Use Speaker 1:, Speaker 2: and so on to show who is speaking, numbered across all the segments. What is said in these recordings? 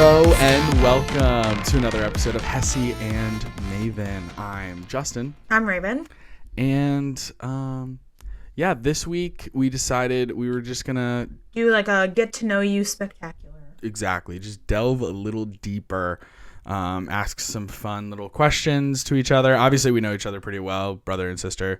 Speaker 1: Hello and welcome to another episode of Hessy and Maven. I'm Justin.
Speaker 2: I'm Raven.
Speaker 1: And this week we decided we were just gonna
Speaker 2: do like a get to know you spectacular.
Speaker 1: Exactly. Just delve a little deeper. Ask some fun little questions to each other. Obviously we know each other pretty well, brother and sister,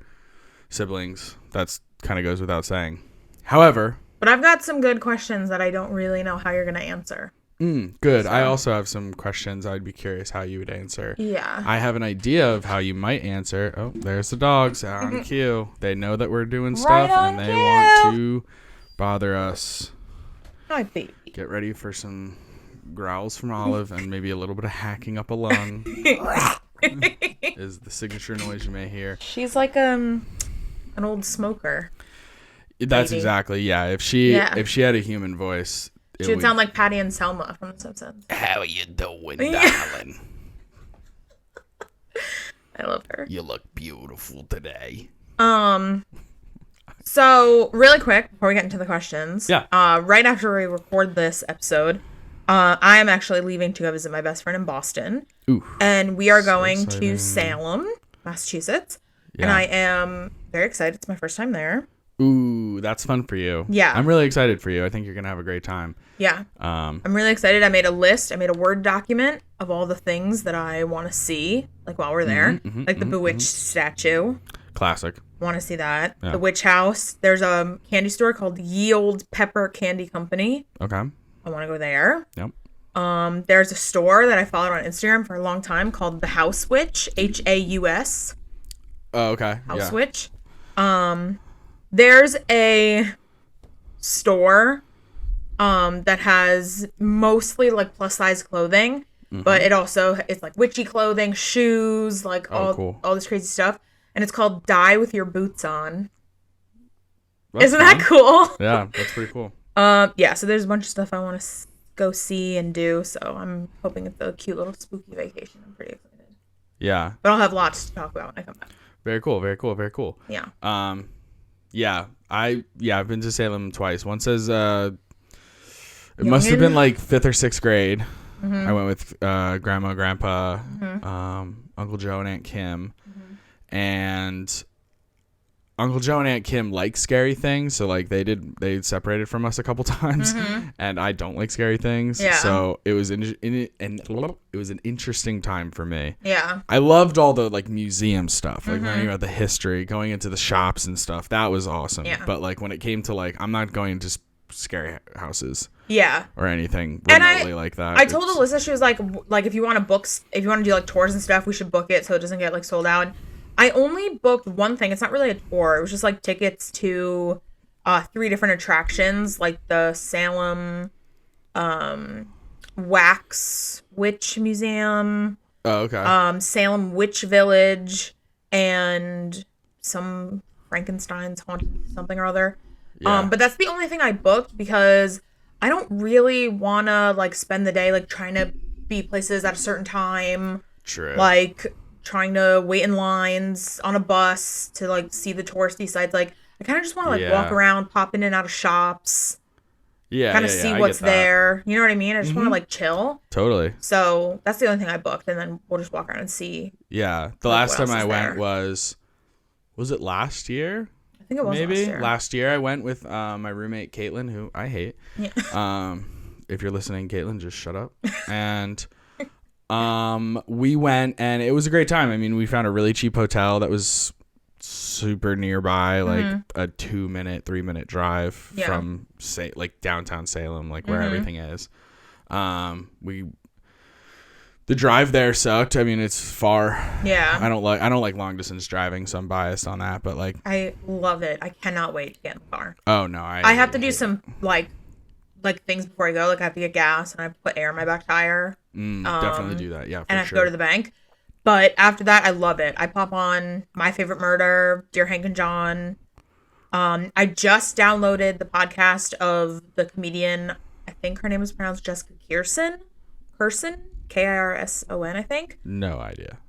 Speaker 1: siblings. That's kind of goes without saying. However,
Speaker 2: but I've got some good questions that I don't really know how you're going to answer.
Speaker 1: Good. So. I also have some questions I'd be curious how you would answer.
Speaker 2: Yeah.
Speaker 1: I have an idea of how you might answer. Oh, there's the dogs on cue. They know that we're doing stuff and they want to bother us.
Speaker 2: Hi, baby.
Speaker 1: Get ready for some growls from Olive and maybe a little bit of hacking up a lung is the signature noise you may hear.
Speaker 2: She's like an old smoker.
Speaker 1: That's lady. Exactly, yeah. If she had a human voice,
Speaker 2: she would sound like Patty and Selma from The Simpsons.
Speaker 1: How you doing, darling?
Speaker 2: I love her.
Speaker 1: You look beautiful today.
Speaker 2: So really quick before we get into the questions.
Speaker 1: Yeah.
Speaker 2: Right after we record this episode, I am actually leaving to go visit my best friend in Boston.
Speaker 1: Ooh.
Speaker 2: And we are going to Salem, Massachusetts. Yeah. And I am very excited. It's my first time there.
Speaker 1: Ooh, that's fun for you.
Speaker 2: Yeah.
Speaker 1: I'm really excited for you. I think you're going to have a great time.
Speaker 2: Yeah. I'm really excited. I made a list. I made a Word document of all the things that I want to see, like while we're there. Like the Bewitched statue.
Speaker 1: Classic.
Speaker 2: Want to see that.
Speaker 1: Yeah.
Speaker 2: The Witch House. There's a candy store called Ye Olde Pepper Candy Company.
Speaker 1: Okay.
Speaker 2: I want to go there.
Speaker 1: Yep.
Speaker 2: There's a store that I followed on Instagram for a long time called The House Witch. Haus.
Speaker 1: Oh, okay.
Speaker 2: House Witch. There's a store that has mostly like plus size clothing, but it's like witchy clothing, shoes, like all this crazy stuff, and it's called Die With Your Boots On. Isn't that cool?
Speaker 1: Yeah, that's pretty cool.
Speaker 2: So there's a bunch of stuff I want to go see and do, so I'm hoping it's a cute little spooky vacation. I'm pretty excited.
Speaker 1: Yeah.
Speaker 2: But I'll have lots to talk about when I come back.
Speaker 1: Very cool, very cool, very cool.
Speaker 2: Yeah.
Speaker 1: I've been to Salem twice. Once as it must have been like 5th or 6th grade. I went with grandma, grandpa, Uncle Joe and Aunt Kim. And Uncle Joe and Aunt Kim like scary things, so like they separated from us a couple times, and I don't like scary things. Yeah. So it was an interesting time for me.
Speaker 2: Yeah.
Speaker 1: I loved all the like museum stuff, like learning about the history, going into the shops and stuff. That was awesome. Yeah. But like when it came to like, I'm not going to scary houses.
Speaker 2: Yeah.
Speaker 1: Or anything remotely like that.
Speaker 2: I told Alyssa, she was like if you want to do like tours and stuff, we should book it so it doesn't get like sold out. I only booked one thing. It's not really a tour. It was just like tickets to 3 different attractions, like the Salem Wax Witch Museum.
Speaker 1: Oh, okay.
Speaker 2: Salem Witch Village, and some Frankenstein's haunted something or other.
Speaker 1: Yeah.
Speaker 2: But that's the only thing I booked because I don't really want to like spend the day like trying to be places at a certain time.
Speaker 1: True.
Speaker 2: Like trying to wait in lines on a bus to like see the touristy sites. Like I kind of just want to like walk around, pop in and out of shops.
Speaker 1: Yeah.
Speaker 2: Kind of see what's there. You know what I mean? I just want to like chill.
Speaker 1: Totally.
Speaker 2: So that's the only thing I booked, and then we'll just walk around and see.
Speaker 1: Yeah. The last time I went was it last year?
Speaker 2: I think it was
Speaker 1: maybe
Speaker 2: last year.
Speaker 1: Last year I went with my roommate Caitlin, who I hate. Yeah. If you're listening, Caitlin, just shut up. And we went and it was a great time. I mean, we found a really cheap hotel that was super nearby, like a 2-minute, 3-minute drive from like downtown Salem, like where everything is. The drive there sucked. I mean, it's far.
Speaker 2: Yeah.
Speaker 1: I don't like long distance driving, so I'm biased on that, but like
Speaker 2: I love it. I cannot wait to get in the car.
Speaker 1: Oh no,
Speaker 2: I have to do some like things before I go. Like I have to get gas and I have to put air in my back tire.
Speaker 1: Definitely do that. Yeah, for
Speaker 2: and I have to go to the bank. But after that, I love it. I pop on My Favorite Murder, Dear Hank and John. I just downloaded the podcast of the comedian. I think her name is pronounced Jessica Kirson. Kirson, I think.
Speaker 1: No idea.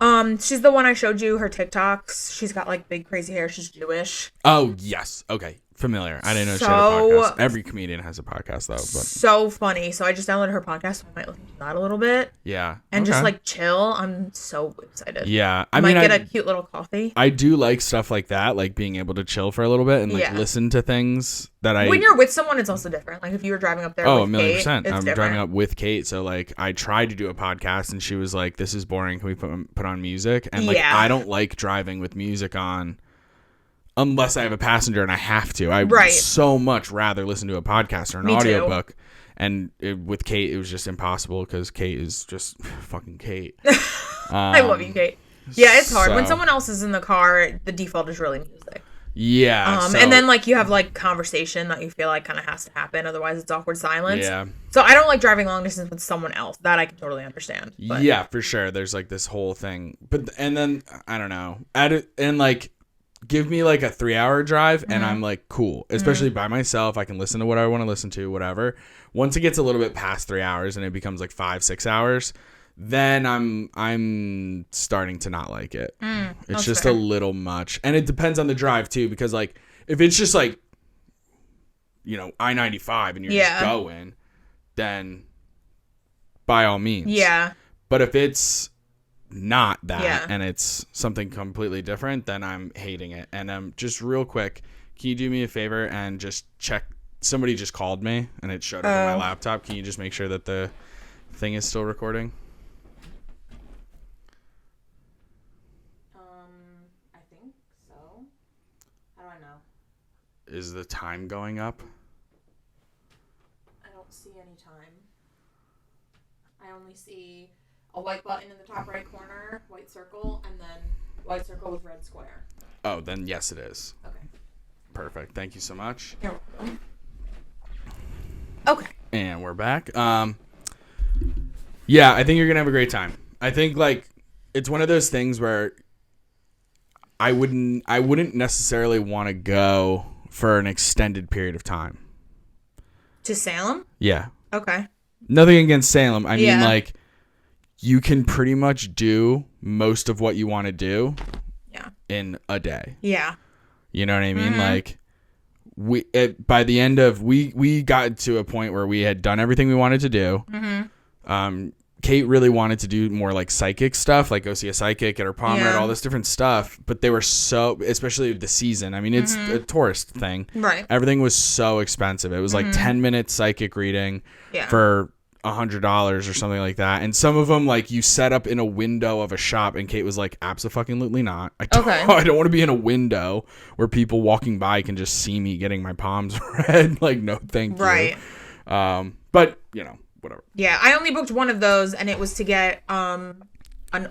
Speaker 2: She's the one I showed you her TikToks. She's got like big crazy hair. She's Jewish.
Speaker 1: Oh yes. Okay. Familiar. I didn't know she had a podcast. Every comedian has a podcast, though. But
Speaker 2: so funny. So I just downloaded her podcast, so I might listen to that a little bit.
Speaker 1: Yeah.
Speaker 2: And just like chill. I'm so excited.
Speaker 1: Yeah.
Speaker 2: I might get a cute little coffee.
Speaker 1: I do like stuff like that, like being able to chill for a little bit and like listen to things that
Speaker 2: When you're with someone, it's also different. Like if you were driving up there with Kate,
Speaker 1: 1,000,000%. I'm
Speaker 2: different.
Speaker 1: driving up with Kate, so like I tried to do a podcast and she was like, "This is boring. Can we put on music?" And like I don't like driving with music on. Unless I have a passenger and I have to. I would so much rather listen to a podcast or an audiobook. And with Kate, it was just impossible because Kate is just fucking Kate.
Speaker 2: I love you, Kate. Yeah, it's hard. When someone else is in the car, the default is really music.
Speaker 1: Yeah.
Speaker 2: And then like you have like conversation that you feel like kind of has to happen. Otherwise, it's awkward silence.
Speaker 1: Yeah.
Speaker 2: So I don't like driving long distance with someone else. That I can totally understand. But.
Speaker 1: Yeah, for sure. There's like this whole thing. And then, I don't know. And like... Give me like a 3-hour drive and I'm like, cool. Especially by myself. I can listen to what I want to listen to, whatever. Once it gets a little bit past 3 hours and it becomes like 5-6 hours, then I'm starting to not like it. It's just a little much. And it depends on the drive too, because like if it's just like, you know, I-95 and you're just going, then by all means.
Speaker 2: Yeah.
Speaker 1: But if it's not that and it's something completely different, then I'm hating it. And just real quick, can you do me a favor and just check? Somebody just called me and it showed up on my laptop. Can you just make sure that the thing is still recording?
Speaker 2: I think so. How do I know?
Speaker 1: Is the time going up?
Speaker 2: I don't see any time. I only see a white button in the top right corner, white circle, and then white circle with red square.
Speaker 1: Oh, then yes, it is.
Speaker 2: Okay.
Speaker 1: Perfect. Thank you so much.
Speaker 2: You're welcome. Okay.
Speaker 1: And we're back. Yeah, I think you're going to have a great time. I think like it's one of those things where I wouldn't necessarily want to go for an extended period of time.
Speaker 2: To Salem?
Speaker 1: Yeah.
Speaker 2: Okay.
Speaker 1: Nothing against Salem. I mean like you can pretty much do most of what you want to do in a day. Yeah. You know what I mean? Like by the end of we got to a point where we had done everything we wanted to do. Kate really wanted to do more like psychic stuff, like go see a psychic, get her palm read, all this different stuff. But they were so, especially the season. I mean, it's a tourist thing. Right. Everything was so expensive. It was like 10-minute psychic reading for $100 or something like that. And some of them, like, you set up in a window of a shop, and Kate was like, absolutely not. I don't want to be in a window where people walking by can just see me getting my palms read. Like, no, thank you. Right. But, you know, whatever.
Speaker 2: Yeah, I only booked one of those, and it was to get an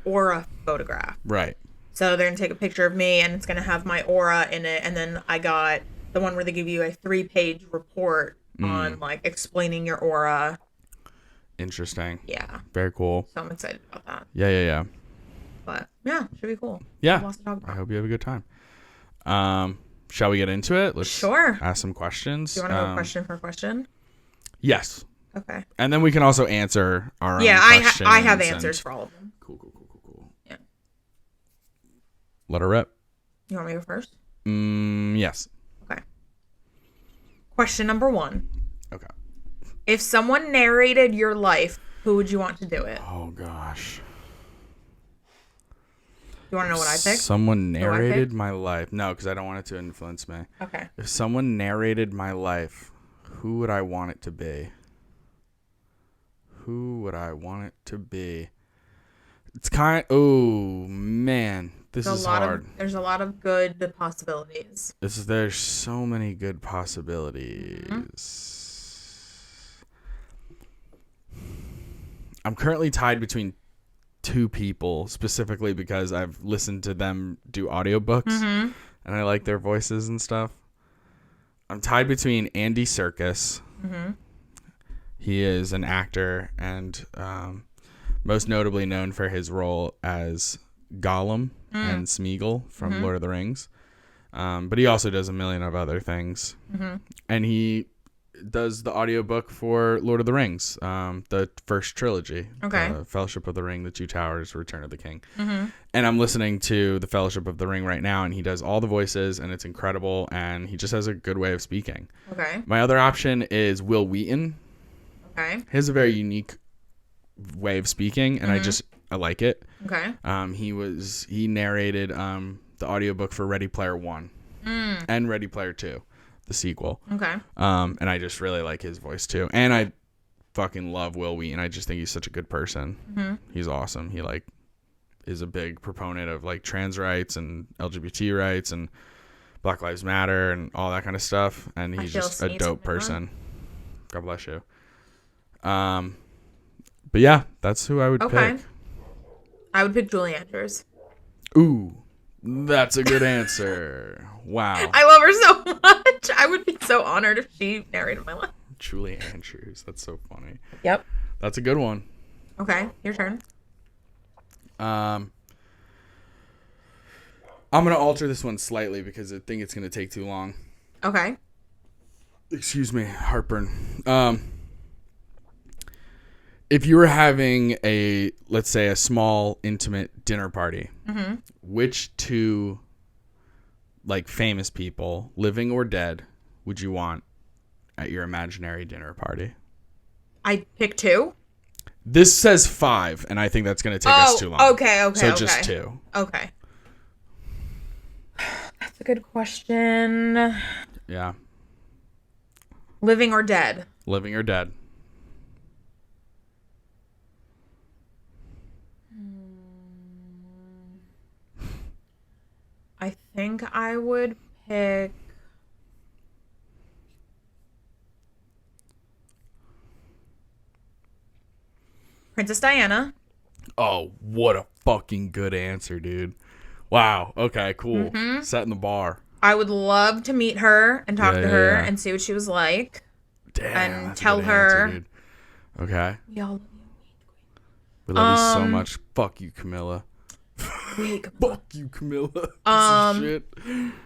Speaker 2: aura photograph.
Speaker 1: Right.
Speaker 2: So they're going to take a picture of me, and it's going to have my aura in it. And then I got the one where they give you a 3-page report on, like, explaining your aura.
Speaker 1: Interesting.
Speaker 2: Yeah.
Speaker 1: Very cool.
Speaker 2: So I'm excited about that.
Speaker 1: Yeah.
Speaker 2: But, yeah, should be cool.
Speaker 1: Yeah. I hope you have a good time. Shall we get into it? Let's ask some questions.
Speaker 2: Do you want to go question for question?
Speaker 1: Yes.
Speaker 2: Okay.
Speaker 1: And then we can also answer our own questions.
Speaker 2: Yeah, I have answers for all of them.
Speaker 1: Cool.
Speaker 2: Yeah.
Speaker 1: Let her rip.
Speaker 2: You want me to go first?
Speaker 1: Yes.
Speaker 2: Okay. Question number 1.
Speaker 1: Okay.
Speaker 2: If someone narrated your life, who would you want to do it?
Speaker 1: Oh, gosh.
Speaker 2: You want to know what I picked?
Speaker 1: Someone narrated my life. No, because I don't want it to influence me.
Speaker 2: Okay.
Speaker 1: If someone narrated my life, who would I want it to be? Who would I want it to be? It's oh, man. This is hard.
Speaker 2: There's a lot of good possibilities.
Speaker 1: There's so many good possibilities. I'm currently tied between 2 people, specifically because I've listened to them do audiobooks and I like their voices and stuff. I'm tied between Andy Serkis. He is an actor and most notably known for his role as Gollum and Smeagol from Lord of the Rings. But he also does a million of other things. And he does the audiobook for Lord of the Rings, the first trilogy.
Speaker 2: Okay.
Speaker 1: Fellowship of the Ring, The Two Towers, Return of the King.
Speaker 2: Mm-hmm.
Speaker 1: And I'm listening to the Fellowship of the Ring right now, and he does all the voices, and it's incredible, and he just has a good way of speaking.
Speaker 2: Okay.
Speaker 1: My other option is Will Wheaton.
Speaker 2: Okay.
Speaker 1: He has a very unique way of speaking, and I like it.
Speaker 2: Okay.
Speaker 1: He narrated the audiobook for Ready Player One and Ready Player Two, the sequel.
Speaker 2: Okay.
Speaker 1: And I just really like his voice too. And I fucking love Will Wheaton. I just think he's such a good person. Mm-hmm. He's awesome. He like is a big proponent of like trans rights and LGBT rights and Black Lives Matter and all that kind of stuff. And he's just a dope person. God bless you. But yeah, that's who I would pick.
Speaker 2: I would pick Julie Andrews.
Speaker 1: Ooh, that's a good answer. Wow.
Speaker 2: I love her so much. I would be so honored if she narrated my life.
Speaker 1: Julie Andrews. That's so funny.
Speaker 2: Yep.
Speaker 1: That's a good one.
Speaker 2: Okay, your turn.
Speaker 1: I'm going to alter this one slightly because I think it's going to take too long.
Speaker 2: Okay.
Speaker 1: Excuse me, heartburn. If you were having let's say a small, intimate dinner party, which two, like, famous people, living or dead, would you want at your imaginary dinner party?
Speaker 2: I pick 2?
Speaker 1: This says 5, and I think that's going to take us too long.
Speaker 2: Okay.
Speaker 1: So just 2.
Speaker 2: Okay. That's a good question.
Speaker 1: Yeah.
Speaker 2: Living or dead?
Speaker 1: Living or dead.
Speaker 2: I think I would pick Princess Diana.
Speaker 1: Oh, what a fucking good answer, dude. Wow. Okay, cool. Setting the bar.
Speaker 2: I would love to meet her and talk to her and see what she was like.
Speaker 1: Damn.
Speaker 2: And tell her.
Speaker 1: Answer, dude. Okay.
Speaker 2: We all love you.
Speaker 1: We love you so much. Fuck you, Camilla.
Speaker 2: Wait,
Speaker 1: fuck you, Camilla. Shit.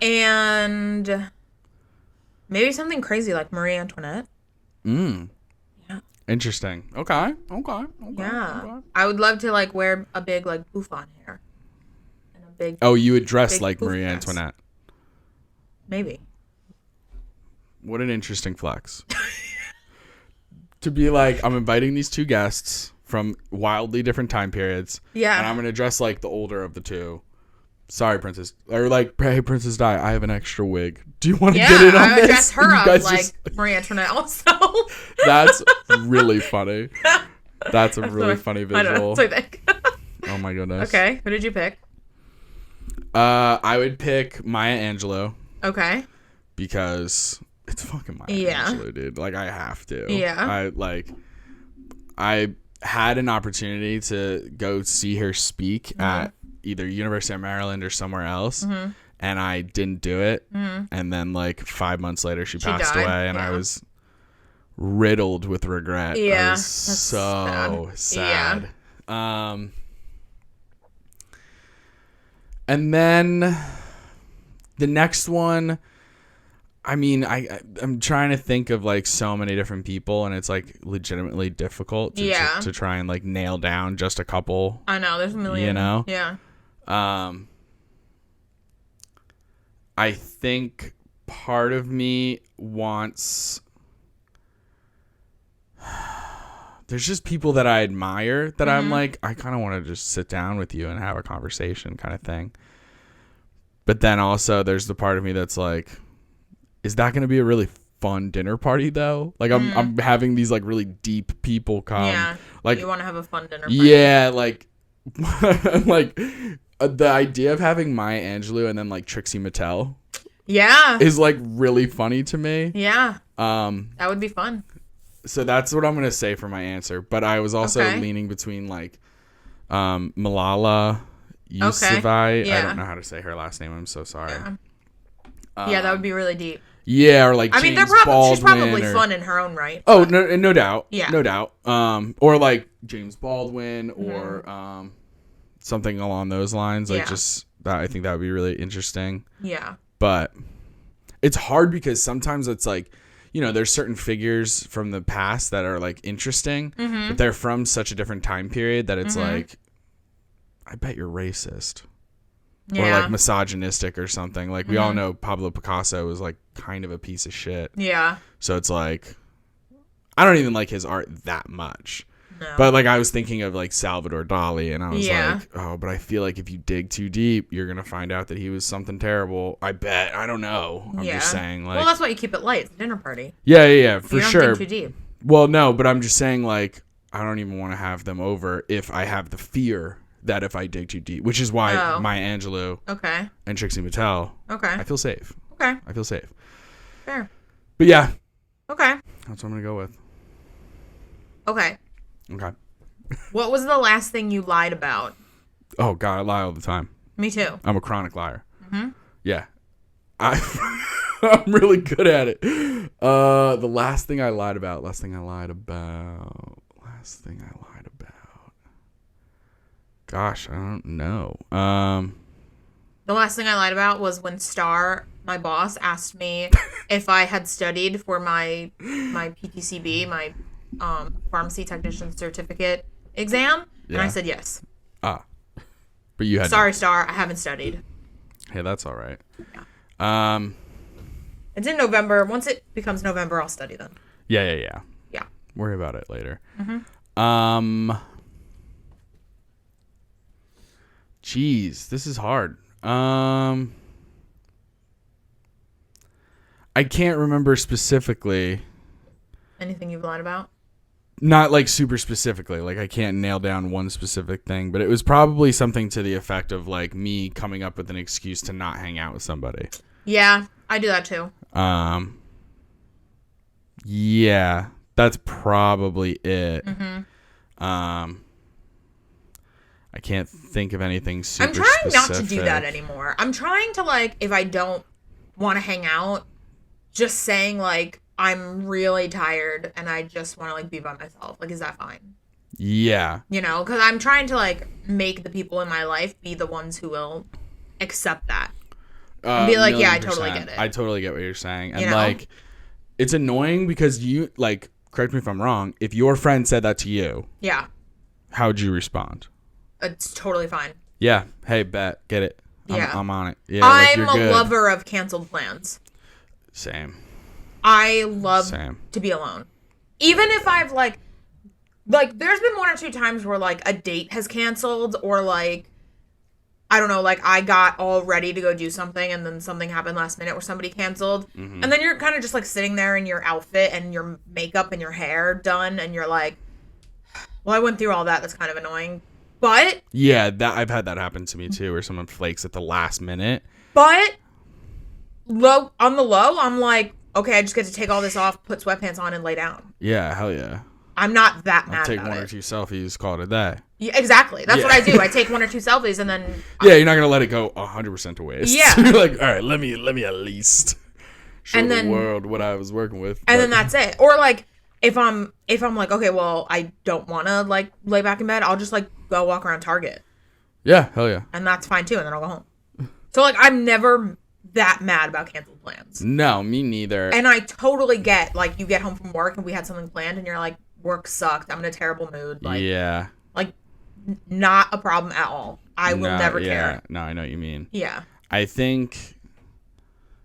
Speaker 2: And maybe something crazy like Marie Antoinette.
Speaker 1: Yeah. Interesting. Okay.
Speaker 2: Yeah.
Speaker 1: Okay.
Speaker 2: I would love to like wear a big like bouffant hair. And a big.
Speaker 1: Oh, you would dress like Marie Antoinette.
Speaker 2: Maybe.
Speaker 1: What an interesting flex. To be like, I'm inviting these 2 guests from wildly different time periods.
Speaker 2: Yeah.
Speaker 1: And I'm going to dress like the older of the 2. Sorry, Princess. Or like, hey, Princess Di, I have an extra wig. Do you want to get in on this?
Speaker 2: Yeah, I would dress her up like
Speaker 1: just...
Speaker 2: Marie Antoinette also.
Speaker 1: That's really funny. That's a really funny visual.
Speaker 2: That's what I think.
Speaker 1: Oh my goodness.
Speaker 2: Okay, who did you pick?
Speaker 1: I would pick Maya Angelou.
Speaker 2: Okay.
Speaker 1: Because it's fucking Maya Angelou, dude. Like, I have to.
Speaker 2: Yeah.
Speaker 1: I had an opportunity to go see her speak at either University of Maryland or somewhere else, and I didn't do it. And then like 5 months later, she passed away, and I was riddled with regret.
Speaker 2: Yeah,
Speaker 1: I was so sad.
Speaker 2: Yeah.
Speaker 1: And then the next one, I mean, I'm trying to think of like so many different people, and it's like legitimately difficult to try and like nail down just a couple.
Speaker 2: I know, there's a million.
Speaker 1: You know?
Speaker 2: Yeah.
Speaker 1: I think part of me wants. There's just people that I admire that I'm like, I kind of want to just sit down with you and have a conversation kind of thing. But then also there's the part of me that's like, is that going to be a really fun dinner party though? Like I'm having these like really deep people come.
Speaker 2: Yeah.
Speaker 1: Like
Speaker 2: you want to have a fun dinner party.
Speaker 1: Yeah. Like, like the idea of having Maya Angelou and then like Trixie Mattel.
Speaker 2: Yeah.
Speaker 1: Is like really funny to me.
Speaker 2: Yeah. That would be fun.
Speaker 1: So that's what I'm going to say for my answer. But I was also leaning between like Malala Yousafzai.
Speaker 2: Yeah.
Speaker 1: I don't know how to say her last name. I'm so sorry.
Speaker 2: Yeah, that would be really deep.
Speaker 1: Yeah, or like
Speaker 2: I mean,
Speaker 1: James Baldwin
Speaker 2: she's probably fun in her own right.
Speaker 1: Oh, no doubt.
Speaker 2: Yeah.
Speaker 1: No doubt. Or like James Baldwin or something along those lines. Like just that. I think that would be really interesting.
Speaker 2: Yeah.
Speaker 1: But it's hard because sometimes it's like, there's certain figures from the past that are like interesting, but they're from such a different time period that it's like, I bet you're racist. Or like misogynistic or something. Like we all know Pablo Picasso was like kind of a piece of shit.
Speaker 2: Yeah.
Speaker 1: So it's like, I don't even like his art that much. No. But like I was thinking of like Salvador Dali, and I was like, oh, but I feel like if you dig too deep, you're gonna find out that he was something terrible. I bet. I don't know. I'm just saying, like,
Speaker 2: well, that's why you keep it light. It's a dinner party.
Speaker 1: Yeah, for sure.
Speaker 2: You don't dig too deep.
Speaker 1: Well, no, but I'm just saying, like, I don't even want to have them over if I have the fear that if I dig too deep, which is why Maya Angelou, and Trixie Mattel, I feel safe. I feel safe.
Speaker 2: Fair.
Speaker 1: But yeah.
Speaker 2: Okay.
Speaker 1: That's what I'm gonna go with.
Speaker 2: Okay. What was the last thing you lied about?
Speaker 1: Oh God, I lie all the time.
Speaker 2: Me too.
Speaker 1: I'm a chronic liar. Yeah. I'm really good at it. The last thing I lied about. Gosh, I don't know.
Speaker 2: The last thing I lied about was when Star, my boss, asked me if I had studied for my PTCB, my pharmacy technician certificate exam, and I said yes.
Speaker 1: But you had.
Speaker 2: Sorry, Star, I haven't studied.
Speaker 1: Hey, that's all right.
Speaker 2: Yeah. It's in November. Once it becomes November, I'll study then.
Speaker 1: Yeah. Worry about it later. Jeez, this is hard. I can't remember specifically.
Speaker 2: Anything you've lied about?
Speaker 1: Not like super specifically. Like I can't nail down one specific thing, but it was probably something to the effect of like me coming up with an excuse to not hang out with somebody.
Speaker 2: Yeah, I do that too.
Speaker 1: Yeah, that's probably it. I can't think of anything super specific.
Speaker 2: I'm trying not to do that anymore. I'm trying to, like, if I don't want to hang out, just saying, like, I'm really tired and I just want to, like, be by myself. Like, is that fine?
Speaker 1: Yeah.
Speaker 2: Because I'm trying to, like, make the people in my life be the ones who will accept that. And be like, yeah, I totally get it.
Speaker 1: I totally get what you're saying. And, like, it's annoying because you, like, correct me if I'm wrong, if your friend said that to you.
Speaker 2: Yeah.
Speaker 1: How would you respond?
Speaker 2: It's totally fine.
Speaker 1: Yeah. Hey, bet. Get it. I'm on it. Yeah,
Speaker 2: I'm a lover of canceled plans.
Speaker 1: Same.
Speaker 2: I love to be alone. Even if I've, like, there's been one or two times where, like, a date has canceled or, like, I don't know, like, I got all ready to go do something and then something happened last minute where somebody canceled. And then you're kind of just, like, sitting there in your outfit and your makeup and your hair done and you're like, well, I went through all that. That's kind of annoying. But
Speaker 1: yeah, I've had that happen to me too, where someone flakes at the last minute.
Speaker 2: But on the low, I'm like, okay, I just get to take all this off, put sweatpants on, and lay down.
Speaker 1: Yeah, hell yeah.
Speaker 2: I'm not that mad.
Speaker 1: I'll take one or two selfies, call it a day.
Speaker 2: Yeah, exactly. That's what I do. I take one or two selfies, and then
Speaker 1: you're not gonna let it go 100% to waste.
Speaker 2: Yeah,
Speaker 1: you're like, all right, let me at least show the world what I was working with.
Speaker 2: And then that's it. Or like. If I'm like, okay, well, I don't want to, like, lay back in bed, I'll just, like, go walk around Target.
Speaker 1: Yeah, hell yeah.
Speaker 2: And that's fine, too, and then I'll go home. So, like, I'm never that mad about canceled plans.
Speaker 1: No, me neither.
Speaker 2: And I totally get, like, you get home from work and we had something planned, and you're like, work sucked, I'm in a terrible mood. Like,
Speaker 1: yeah.
Speaker 2: Like, not a problem at all. I will never care.
Speaker 1: No, I know what you mean.
Speaker 2: Yeah.
Speaker 1: I think...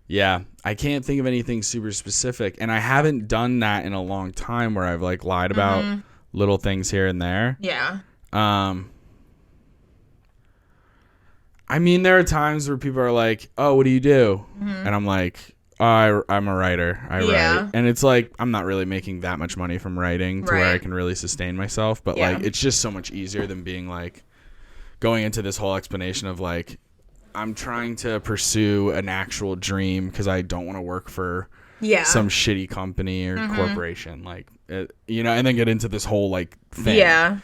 Speaker 1: Yeah, I can't think of anything super specific, and I haven't done that in a long time where I've like lied about little things here and there.
Speaker 2: Yeah.
Speaker 1: I mean, there are times where people are like, "Oh, what do you do?" And I'm like, "Oh, I'm a writer. I write." And it's like I'm not really making that much money from writing to where I can really sustain myself, but like it's just so much easier than being like going into this whole explanation of like I'm trying to pursue an actual dream because I don't want to work for some shitty company or corporation, like and then get into this whole like thing.
Speaker 2: Yeah.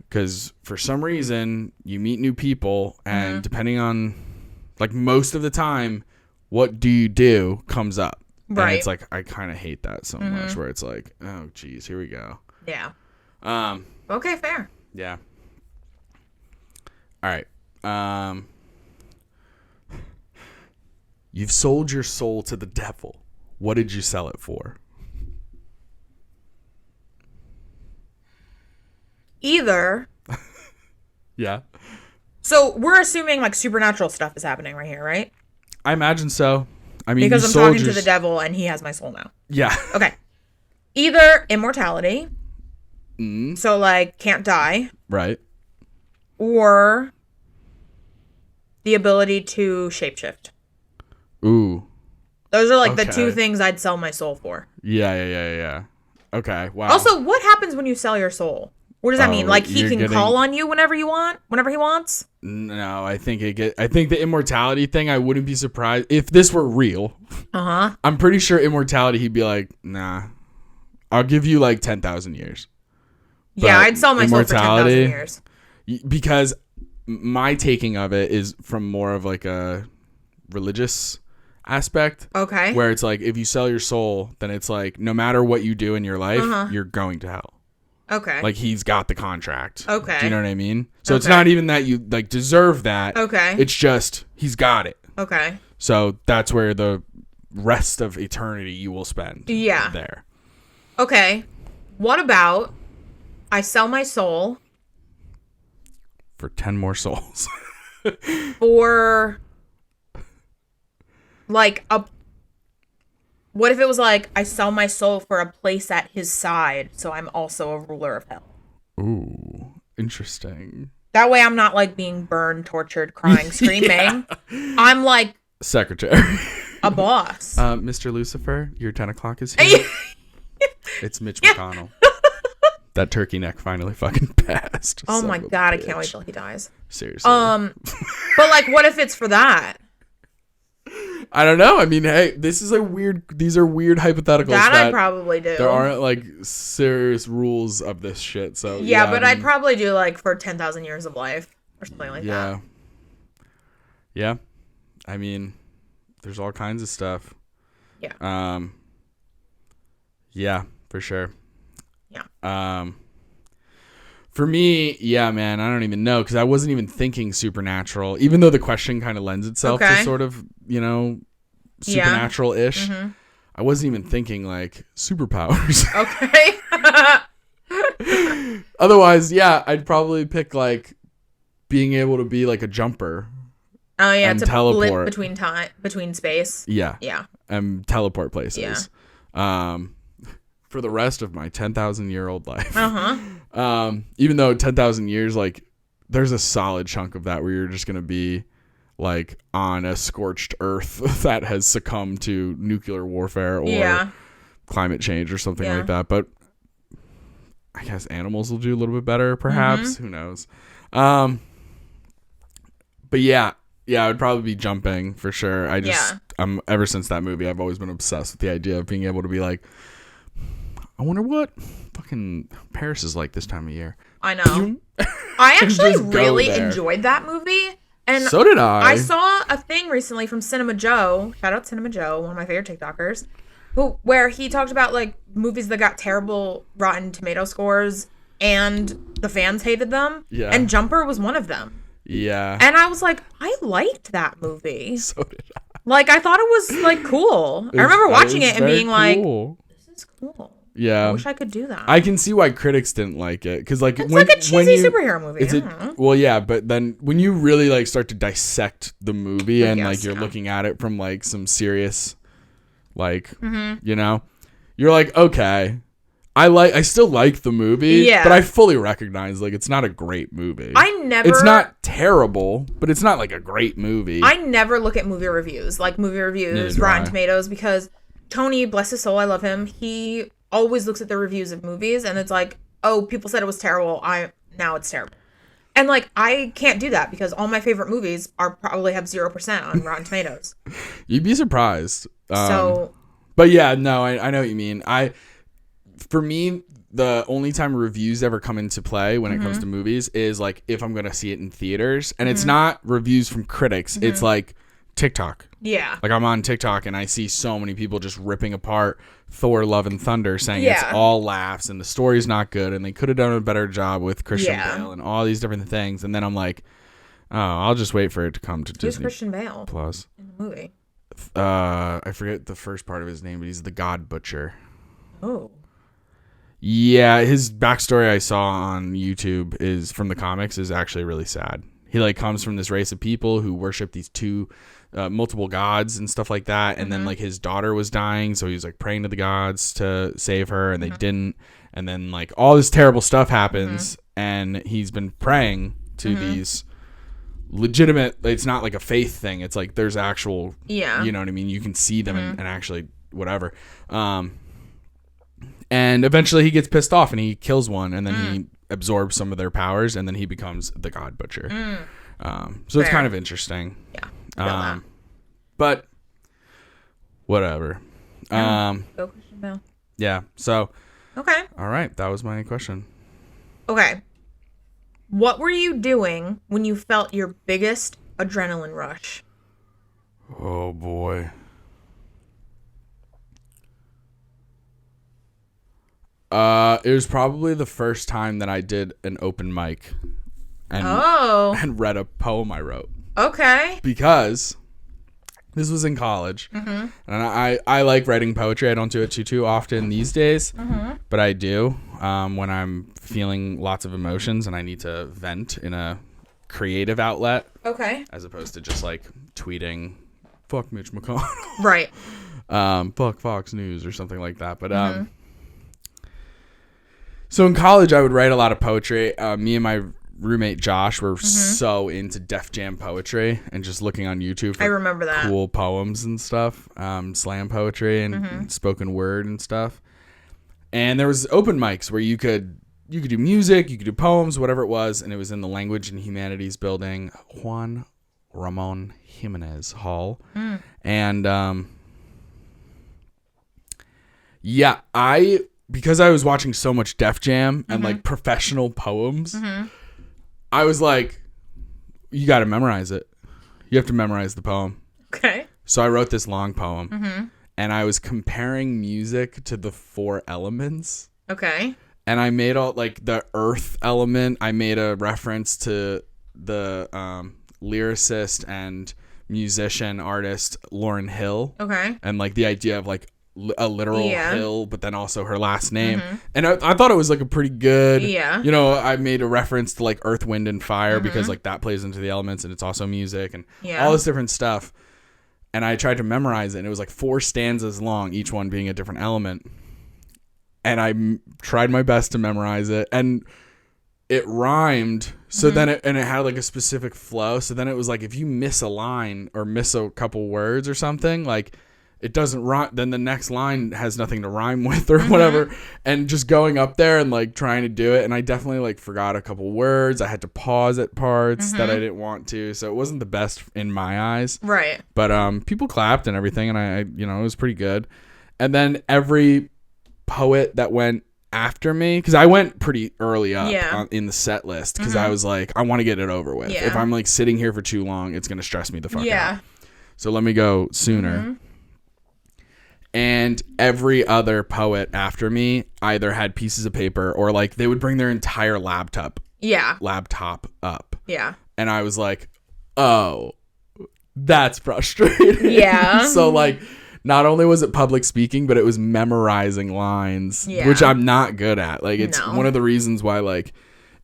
Speaker 1: Because for some reason you meet new people, and depending on like most of the time, what do you do comes up. Right. And it's like I kind of hate that so much, where it's like, oh geez, here we go.
Speaker 2: Yeah. Okay, fair.
Speaker 1: Yeah. All right. You've sold your soul to the devil. What did you sell it for?
Speaker 2: either.
Speaker 1: Yeah.
Speaker 2: So we're assuming like supernatural stuff is happening right here, right?
Speaker 1: I imagine so. I mean,
Speaker 2: because I'm talking to the devil and he has my soul now.
Speaker 1: Yeah.
Speaker 2: Okay. Either immortality.
Speaker 1: Mm.
Speaker 2: So like can't die.
Speaker 1: Right.
Speaker 2: Or the ability to shapeshift.
Speaker 1: Ooh.
Speaker 2: Those are like the two things I'd sell my soul for.
Speaker 1: Yeah. Okay. Wow.
Speaker 2: Also, what happens when you sell your soul? What does that mean? Like he can call on you whenever he wants?
Speaker 1: No, I think the immortality thing, I wouldn't be surprised if this were real.
Speaker 2: Uh-huh.
Speaker 1: I'm pretty sure immortality he'd be like, "Nah. I'll give you like 10,000 years."
Speaker 2: Yeah, I'd sell my soul for 10,000 years.
Speaker 1: Because my taking of it is from more of like a religious aspect.
Speaker 2: Okay.
Speaker 1: Where it's like if you sell your soul, then it's like no matter what you do in your life, you're going to hell.
Speaker 2: Okay.
Speaker 1: Like he's got the contract.
Speaker 2: Okay.
Speaker 1: Do you know what I mean? So it's not even that you like deserve that.
Speaker 2: Okay.
Speaker 1: It's just he's got it.
Speaker 2: Okay.
Speaker 1: So that's where the rest of eternity you will spend.
Speaker 2: Yeah.
Speaker 1: There.
Speaker 2: Okay. What about I sell my soul
Speaker 1: for 10 more souls.
Speaker 2: for like a what if it was like I sell my soul for a place at his side, so I'm also a ruler of hell?
Speaker 1: Ooh, interesting.
Speaker 2: That way I'm not like being burned, tortured, crying, screaming. I'm like
Speaker 1: secretary.
Speaker 2: A boss.
Speaker 1: Mr. Lucifer, your 10 o'clock is here. It's Mitch McConnell. That turkey neck finally fucking passed.
Speaker 2: Oh my god, I can't wait till he dies.
Speaker 1: Seriously.
Speaker 2: But like what if it's for that?
Speaker 1: I don't know. I mean, hey, these are weird hypotheticals.
Speaker 2: That I'd probably do.
Speaker 1: There aren't like serious rules of this shit. So
Speaker 2: yeah, but I'd probably do like for 10,000 years of life or something like that.
Speaker 1: Yeah. I mean, there's all kinds of stuff.
Speaker 2: Yeah.
Speaker 1: Yeah, for sure.
Speaker 2: Yeah.
Speaker 1: For me, yeah, man, I don't even know because I wasn't even thinking supernatural, even though the question kind of lends itself to sort of, supernatural-ish. Yeah. Mm-hmm. I wasn't even thinking like superpowers.
Speaker 2: Okay.
Speaker 1: Otherwise, yeah, I'd probably pick like being able to be like a jumper.
Speaker 2: Oh yeah,
Speaker 1: and
Speaker 2: to
Speaker 1: teleport
Speaker 2: between space.
Speaker 1: Yeah.
Speaker 2: Yeah.
Speaker 1: And teleport places. Yeah. For the rest of my 10,000-year-old life. Even though 10,000 years, like, there's a solid chunk of that where you're just going to be, like, on a scorched earth that has succumbed to nuclear warfare or climate change or something like that. But I guess animals will do a little bit better, perhaps. Who knows? But yeah, I would probably be jumping for sure. Ever since that movie, I've always been obsessed with the idea of being able to be like, I wonder what fucking Paris is like this time of year.
Speaker 2: I know. I actually really enjoyed that movie. And
Speaker 1: so did I.
Speaker 2: I saw a thing recently from Cinema Joe. Shout out Cinema Joe, one of my favorite TikTokers. Where he talked about like movies that got terrible Rotten Tomato scores and the fans hated them.
Speaker 1: Yeah.
Speaker 2: And Jumper was one of them.
Speaker 1: Yeah.
Speaker 2: And I was like, I liked that movie.
Speaker 1: So did I.
Speaker 2: Like, I thought it was like cool. I remember watching it and being like, this is cool.
Speaker 1: Yeah,
Speaker 2: I wish I could do that.
Speaker 1: I can see why critics didn't like it because, like,
Speaker 2: it's like a cheesy superhero movie.
Speaker 1: Well, yeah, but then when you really like start to dissect the movie and like you're looking at it from like some serious, like, you're like, okay, I still like the movie, but I fully recognize like it's not a great movie. It's not terrible, but it's not like a great movie.
Speaker 2: I never look at movie reviews, Rotten Tomatoes, because Tony, bless his soul, I love him. He always looks at the reviews of movies and it's like, oh, people said it was terrible, now it's terrible. And like I can't do that because all my favorite movies probably have 0% on Rotten Tomatoes.
Speaker 1: You'd be surprised.
Speaker 2: But
Speaker 1: yeah, no, I know what you mean. For me, the only time reviews ever come into play when it comes to movies is like if I'm gonna see it in theaters, and it's not reviews from critics, it's like TikTok.
Speaker 2: Yeah.
Speaker 1: Like I'm on TikTok and I see so many people just ripping apart Thor Love and Thunder saying it's all laughs and the story's not good and they could have done a better job with Christian Bale and all these different things. And then I'm like, oh, I'll just wait for it to come to Disney.
Speaker 2: Who's Christian Bale?
Speaker 1: Plus.
Speaker 2: In the movie.
Speaker 1: I forget the first part of his name, but he's the God Butcher.
Speaker 2: Oh.
Speaker 1: Yeah, his backstory I saw on YouTube is from the comics is actually really sad. He like comes from this race of people who worship these two multiple gods and stuff like that, and then like his daughter was dying, so he was like praying to the gods to save her, and they didn't, and then like all this terrible stuff happens, and he's been praying to these legitimate, it's not like a faith thing, it's like there's actual, you know what I mean, you can see them and actually whatever, and eventually he gets pissed off and he kills one, and then he absorbs some of their powers, and then he becomes the God Butcher. So it's kind of interesting.
Speaker 2: Yeah.
Speaker 1: But whatever.
Speaker 2: Go question now.
Speaker 1: Yeah. So.
Speaker 2: Okay.
Speaker 1: All right. That was my question.
Speaker 2: Okay. What were you doing when you felt your biggest adrenaline rush?
Speaker 1: Oh boy. It was probably the first time that I did an open mic and read a poem I wrote.
Speaker 2: Okay.
Speaker 1: Because this was in college, and I like writing poetry. I don't do it too often these days, but I do when I'm feeling lots of emotions and I need to vent in a creative outlet.
Speaker 2: Okay.
Speaker 1: As opposed to just like tweeting, "Fuck Mitch McConnell."
Speaker 2: Right.
Speaker 1: Fuck Fox News or something like that. But so in college, I would write a lot of poetry. Me and my roommate Josh were so into Def Jam poetry and just looking on YouTube for
Speaker 2: I remember that.
Speaker 1: cool poems and stuff, slam poetry and spoken word and stuff. And there was open mics where you could do music, you could do poems, whatever it was, and it was in the Language and Humanities building, Juan Ramon Jimenez Hall. And yeah, because I was watching so much Def Jam and like professional poems, I was like, you got to memorize it. You have to memorize the poem.
Speaker 2: Okay.
Speaker 1: So I wrote this long poem and I was comparing music to the 4 elements.
Speaker 2: Okay.
Speaker 1: And I made all like the earth element. I made a reference to the lyricist and musician artist Lauryn Hill.
Speaker 2: Okay.
Speaker 1: And like the idea of like a literal hill, but then also her last name. And I thought it was like a pretty good, you know, I made a reference to like Earth, Wind, and Fire because like that plays into the elements and it's also music and all this different stuff. And I tried to memorize it and it was like 4 stanzas long, each one being a different element. And I tried my best to memorize it and it rhymed. So then it had like a specific flow. So then it was like, if you miss a line or miss a couple words or something, like it doesn't rhyme, then the next line has nothing to rhyme with or whatever. And just going up there and like trying to do it. And I definitely like forgot a couple words. I had to pause at parts that I didn't want to. So it wasn't the best in my eyes.
Speaker 2: Right.
Speaker 1: But people clapped and everything. And I you know, it was pretty good. And then every poet that went after me, because I went pretty early up in the set list because I was like, I want to get it over with. If I'm like sitting here for too long, it's going to stress me the fuck out. So let me go sooner. And every other poet after me either had pieces of paper or like they would bring their entire laptop up. Yeah. And I was like, oh, that's frustrating. Yeah. So like not only was it public speaking, but it was memorizing lines, which I'm not good at. Like it's one of the reasons why like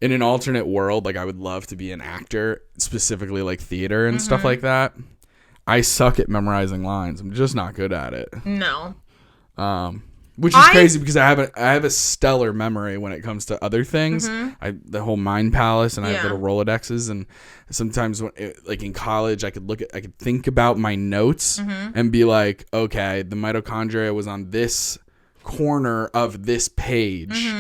Speaker 1: in an alternate world, like I would love to be an actor, specifically like theater and stuff like that. I suck at memorizing lines. I'm just not good at it. No. Which is crazy because I have a stellar memory when it comes to other things. The whole Mind Palace and I have little Rolodexes, and sometimes when like in college I could think about my notes and be like, okay, the mitochondria was on this corner of this page.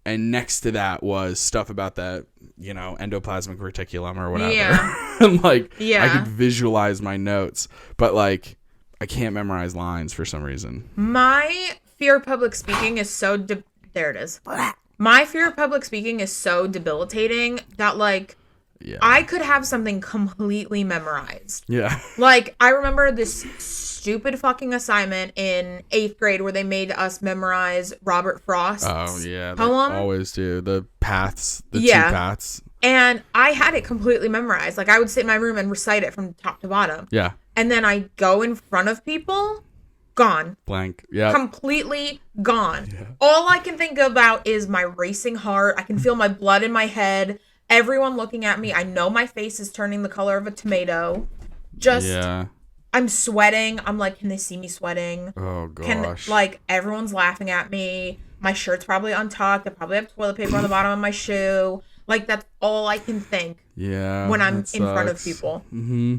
Speaker 1: And next to that was stuff about the, you know, endoplasmic reticulum or whatever. And like, I could visualize my notes, but like, I can't memorize lines for some reason.
Speaker 2: My fear of public speaking is so, there it is. My fear of public speaking is so debilitating that like, I could have something completely memorized. Like, I remember this stupid fucking assignment in 8th grade where they made us memorize Robert Frost's poem.
Speaker 1: They always do. The paths, the 2 paths.
Speaker 2: And I had it completely memorized. Like, I would sit in my room and recite it from top to bottom. And then I go in front of people, gone.
Speaker 1: Blank. Yeah.
Speaker 2: Completely gone. Yeah. All I can think about is my racing heart. I can feel my blood in my head. Everyone looking at me. I know my face is turning the color of a tomato. I'm sweating. I'm like, can they see me sweating?
Speaker 1: Oh, gosh.
Speaker 2: Everyone's laughing at me. My shirt's probably untucked. I probably have toilet paper on the bottom of my shoe. Like, that's all I can think.
Speaker 1: Yeah.
Speaker 2: When I'm in front of people.
Speaker 1: Mm-hmm.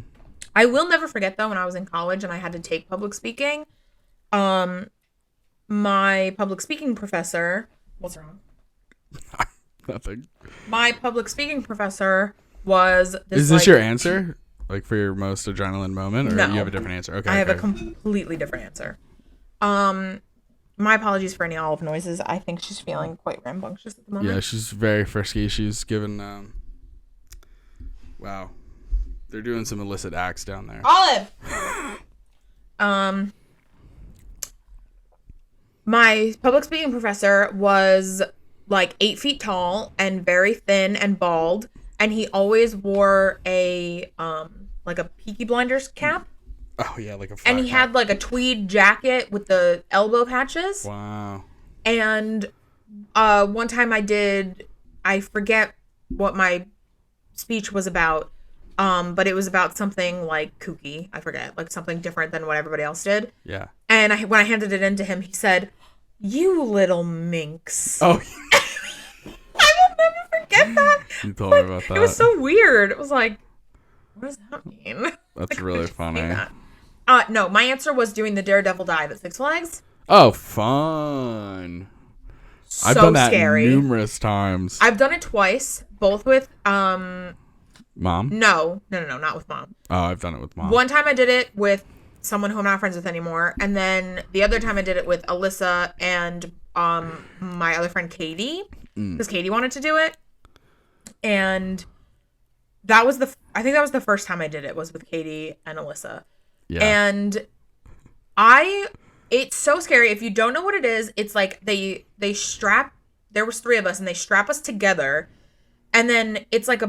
Speaker 2: I will never forget, though, when I was in college and I had to take public speaking. My public speaking professor... What's wrong?
Speaker 1: Nothing.
Speaker 2: My public speaking professor was...
Speaker 1: Is this your answer? Like, for your most adrenaline moment? Or
Speaker 2: no.
Speaker 1: You have a different answer? Okay.
Speaker 2: I have a completely different answer. My apologies for any olive noises. I think she's feeling quite rambunctious at the moment.
Speaker 1: Yeah, she's very frisky. She's given... Wow. They're doing some illicit acts down there.
Speaker 2: Olive! My public speaking professor was like 8 feet tall and very thin and bald, and he always wore a Peaky Blinders cap.
Speaker 1: Oh yeah, like a flat
Speaker 2: and he had like a tweed jacket with the elbow patches.
Speaker 1: Wow.
Speaker 2: And one time I forget what my speech was about, but it was about something like kooky. I forget, like something different than what everybody else did.
Speaker 1: Yeah.
Speaker 2: And when I handed it in to him, he said, "You little minx."
Speaker 1: Oh.
Speaker 2: I will never forget that.
Speaker 1: You told me about that.
Speaker 2: It was so weird. It was like, what does that mean?
Speaker 1: That's really funny.
Speaker 2: No, my answer was doing the Daredevil dive at Six Flags.
Speaker 1: Oh, fun.
Speaker 2: So
Speaker 1: I've done that
Speaker 2: scary.
Speaker 1: Numerous times.
Speaker 2: I've done it twice, both with
Speaker 1: Mom?
Speaker 2: No, not with Mom.
Speaker 1: Oh, I've done it with Mom.
Speaker 2: One time I did it with someone who I'm not friends with anymore, and then the other time I did it with Alyssa and my other friend Katie, because Katie wanted to do it. And I think that was the first time I did it, was with Katie and Alyssa. Yeah. And it's so scary. If you don't know what it is, it's like there was 3 of us and they strap us together, and then it's like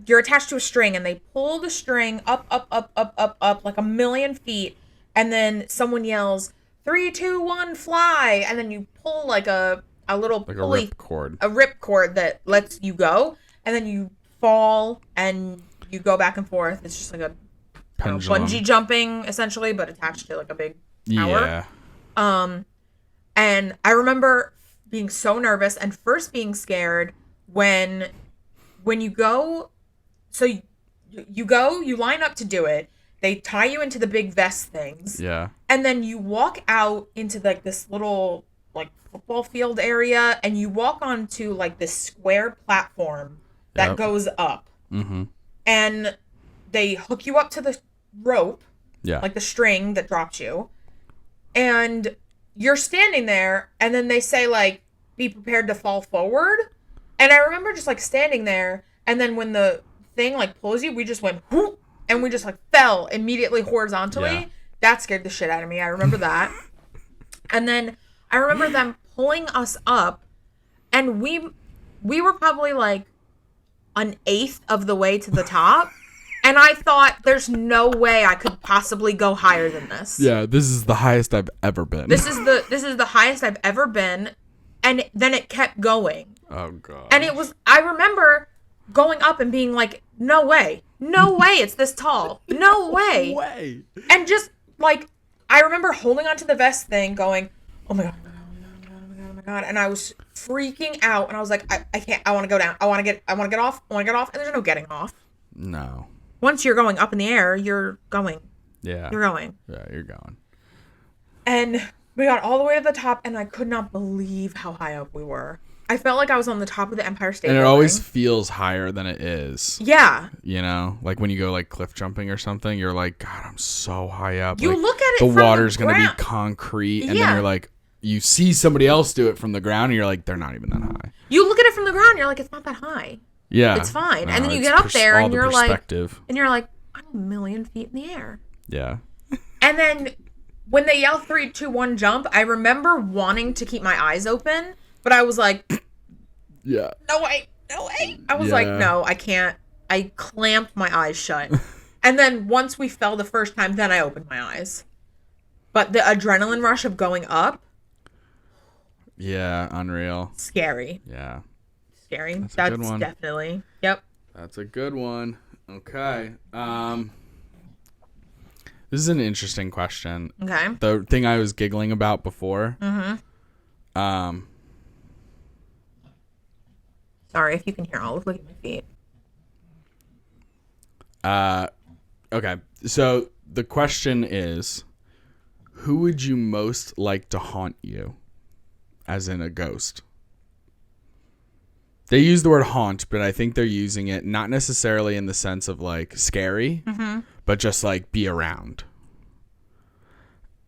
Speaker 2: you're attached to a string and they pull the string up like 1,000,000 feet, and then someone yells 3, 2, 1 fly, and then you pull like a little pulley, a rip cord that lets you go, and then you fall and you go back and forth. It's just like a bungee jumping essentially, but attached to like a big tower. Yeah. And I remember being so nervous and first being scared when you go. So you line up to do it. They tie you into the big vest things. Yeah. And then you walk out into like this little like football field area, and you walk onto like this square platform that goes up. Mm-hmm. And they hook you up to the rope, like the string that dropped you, and you're standing there, and then they say like, be prepared to fall forward. And I remember just like standing there, and then when the thing like pulls you, we just went whoop, and we just like fell immediately horizontally. Yeah. That scared the shit out of me. I remember that. And then I remember them pulling us up, and we were probably like 1/8 of the way to the top. And I thought, there's no way I could possibly go higher than this.
Speaker 1: Yeah, this is the highest I've ever been.
Speaker 2: This is the highest I've ever been. And then it kept going.
Speaker 1: Oh, God.
Speaker 2: And I remember going up and being like, no way. No way it's this tall. No way.
Speaker 1: No way.
Speaker 2: And just, like, I remember holding onto the vest thing going, oh, my God. Oh, my God. And I was freaking out. And I was like, I can't. I want to go down. I want to get off. And there's no getting off.
Speaker 1: No.
Speaker 2: Once you're going up in the air, you're going.
Speaker 1: Yeah.
Speaker 2: You're going.
Speaker 1: Yeah, you're going.
Speaker 2: And we got all the way to the top, and I could not believe how high up we were. I felt like I was on the top of the Empire State Building.
Speaker 1: And it always feels higher than it is.
Speaker 2: Yeah.
Speaker 1: You know, like when you go like cliff jumping or something, you're like, God, I'm so high up.
Speaker 2: You
Speaker 1: like,
Speaker 2: look at it
Speaker 1: the
Speaker 2: from
Speaker 1: water's
Speaker 2: the
Speaker 1: going to
Speaker 2: ground.
Speaker 1: be concrete, and then you're like, you see somebody else do it from the ground, and you're like, they're not even that high.
Speaker 2: You look at it from the ground, you're like, it's not that high.
Speaker 1: Yeah.
Speaker 2: It's fine.
Speaker 1: No,
Speaker 2: And then you get up there, and you're like,
Speaker 1: I'm
Speaker 2: 1,000,000 feet in the air.
Speaker 1: Yeah.
Speaker 2: And then when they yell 3, 2, 1 jump, I remember wanting to keep my eyes open, but I was like,
Speaker 1: yeah.
Speaker 2: No way. I was like, no, I can't. I clamped my eyes shut. And then once we fell the first time, then I opened my eyes. But the adrenaline rush of going up.
Speaker 1: Yeah, unreal.
Speaker 2: Scary.
Speaker 1: Yeah.
Speaker 2: Scary. That's a good one. Definitely. Yep.
Speaker 1: That's a good one. Okay. This is an interesting question.
Speaker 2: Okay.
Speaker 1: The thing I was giggling about before. Mm-hmm.
Speaker 2: Sorry if you can hear. I'll look at my feet.
Speaker 1: Okay. So the question is, who would you most like to haunt you? As in a ghost. They use the word haunt, but I think they're using it not necessarily in the sense of like scary, but just like be around.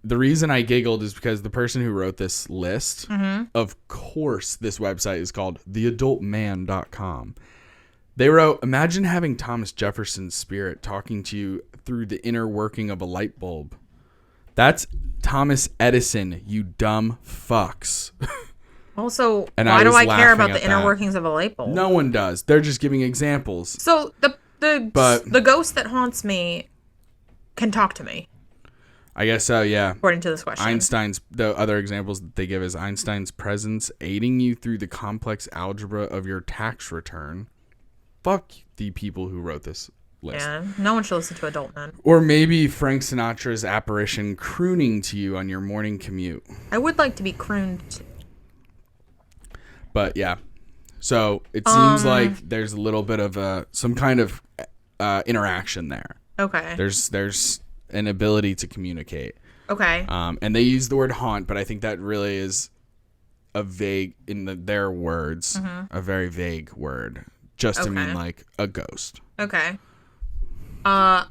Speaker 1: The reason I giggled is because the person who wrote this list, of course, this website is called theadultman.com. They wrote, imagine having Thomas Jefferson's spirit talking to you through the inner working of a light bulb. That's Thomas Edison, you dumb fucks.
Speaker 2: Also, why do I care about the inner workings of a light bulb?
Speaker 1: No one does. They're just giving examples.
Speaker 2: So the ghost that haunts me can talk to me.
Speaker 1: I guess so, yeah.
Speaker 2: According to this question.
Speaker 1: The other examples that they give is Einstein's presence aiding you through the complex algebra of your tax return. Fuck the people who wrote this list.
Speaker 2: Yeah, no one should listen to adult men.
Speaker 1: Or maybe Frank Sinatra's apparition crooning to you on your morning commute.
Speaker 2: I would like to be crooned to.
Speaker 1: But yeah, so it seems like there's a little bit of some kind of interaction there.
Speaker 2: Okay.
Speaker 1: There's an ability to communicate.
Speaker 2: Okay.
Speaker 1: And they use the word haunt, but I think that really is a vague, their words, a very vague word, just to mean like a ghost.
Speaker 2: Okay. I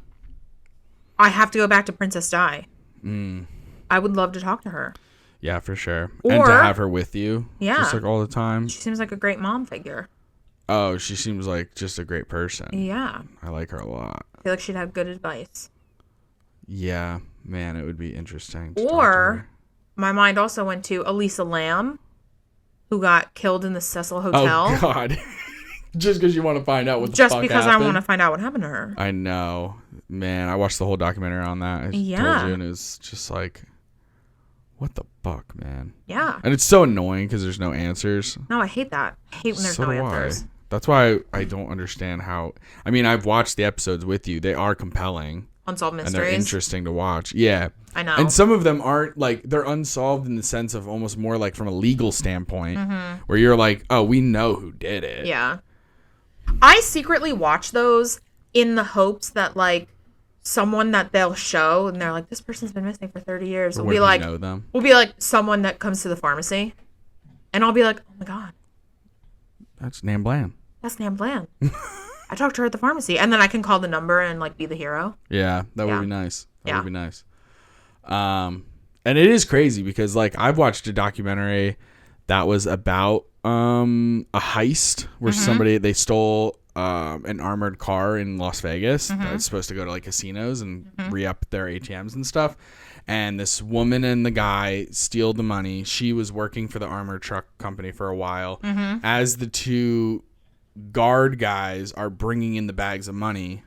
Speaker 2: have to go back to Princess Di. I would love to talk to her.
Speaker 1: Yeah, for sure. And to have her with you.
Speaker 2: Yeah.
Speaker 1: Just like all the time.
Speaker 2: She seems like a great mom figure.
Speaker 1: Oh, she seems like just a great person.
Speaker 2: Yeah.
Speaker 1: I like her a lot.
Speaker 2: I feel like she'd have good advice.
Speaker 1: Yeah, man, it would be interesting.
Speaker 2: Or my mind also went to Elisa Lam, who got killed in the Cecil Hotel.
Speaker 1: Oh, God. Just because you want to find out what the
Speaker 2: fuck
Speaker 1: happened?
Speaker 2: Just because I want to find out what happened to her.
Speaker 1: I know. Man, I watched the whole documentary on that. I told you, and it was just like, what the fuck, man?
Speaker 2: Yeah.
Speaker 1: And it's so annoying because there's no answers.
Speaker 2: No, I hate that. I hate when there's no answers.
Speaker 1: That's why I don't understand how... I mean, I've watched the episodes with you. They are compelling.
Speaker 2: Unsolved Mysteries.
Speaker 1: And they're interesting to watch. Yeah.
Speaker 2: I know.
Speaker 1: And some of them aren't, like, they're unsolved in the sense of almost more like from a legal standpoint, where you're like, oh, we know who did it.
Speaker 2: Yeah. I secretly watch those in the hopes that, like, someone that they'll show and they're like, this person's been missing for 30 years. We'll be like,
Speaker 1: know them?
Speaker 2: We'll be like someone that comes to the pharmacy, and I'll be like, oh my God,
Speaker 1: that's Nan Bland.
Speaker 2: That's Nan Bland. I talked to her at the pharmacy, and then I can call the number and like be the hero.
Speaker 1: Yeah, that would be nice. That would be nice. And it is crazy because like I've watched a documentary that was about a heist where they stole an armored car in Las Vegas that's supposed to go to like casinos and re-up their ATMs and stuff. And this woman and the guy steal the money. She was working for the armored truck company for a while. As the two guard guys are bringing in the bags of money,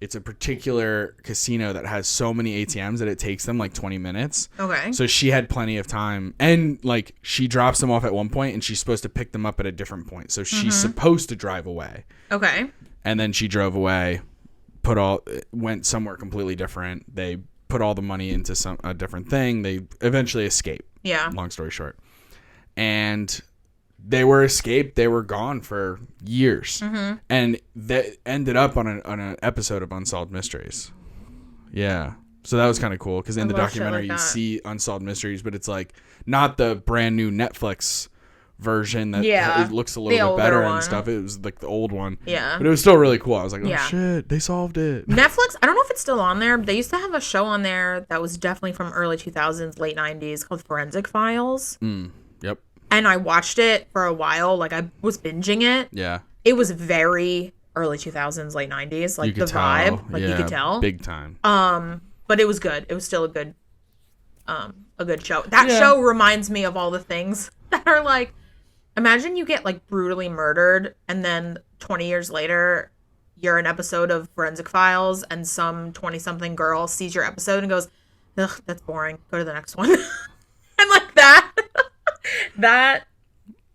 Speaker 1: it's a particular casino that has so many ATMs that it takes them like 20 minutes.
Speaker 2: Okay.
Speaker 1: So she had plenty of time. And like she drops them off at one point and she's supposed to pick them up at a different point. So she's supposed to drive away.
Speaker 2: Okay.
Speaker 1: And then she drove away, went somewhere completely different. They put all the money into a different thing. They eventually escape.
Speaker 2: Yeah.
Speaker 1: Long story short. And they were escaped. They were gone for years. And that ended up on an episode of Unsolved Mysteries. Yeah. So that was kind of cool because in the documentary you see Unsolved Mysteries, but it's like not the brand new Netflix version that it looks a little bit better and stuff. It was like the old one.
Speaker 2: Yeah.
Speaker 1: But it was still really cool. I was like, oh shit, they solved it.
Speaker 2: Netflix, I don't know if it's still on there, but they used to have a show on there that was definitely from early 2000s, late 90s called Forensic Files.
Speaker 1: Yep.
Speaker 2: And I watched it for a while. Like, I was binging it.
Speaker 1: Yeah.
Speaker 2: It was very early 2000s, late 90s. Like, the vibe. Like, you could tell.
Speaker 1: Big time.
Speaker 2: But it was good. It was still a good show. That show reminds me of all the things that are, like, imagine you get, like, brutally murdered, and then 20 years later, you're an episode of Forensic Files, and some 20-something girl sees your episode and goes, ugh, that's boring. Go to the next one. And like that. That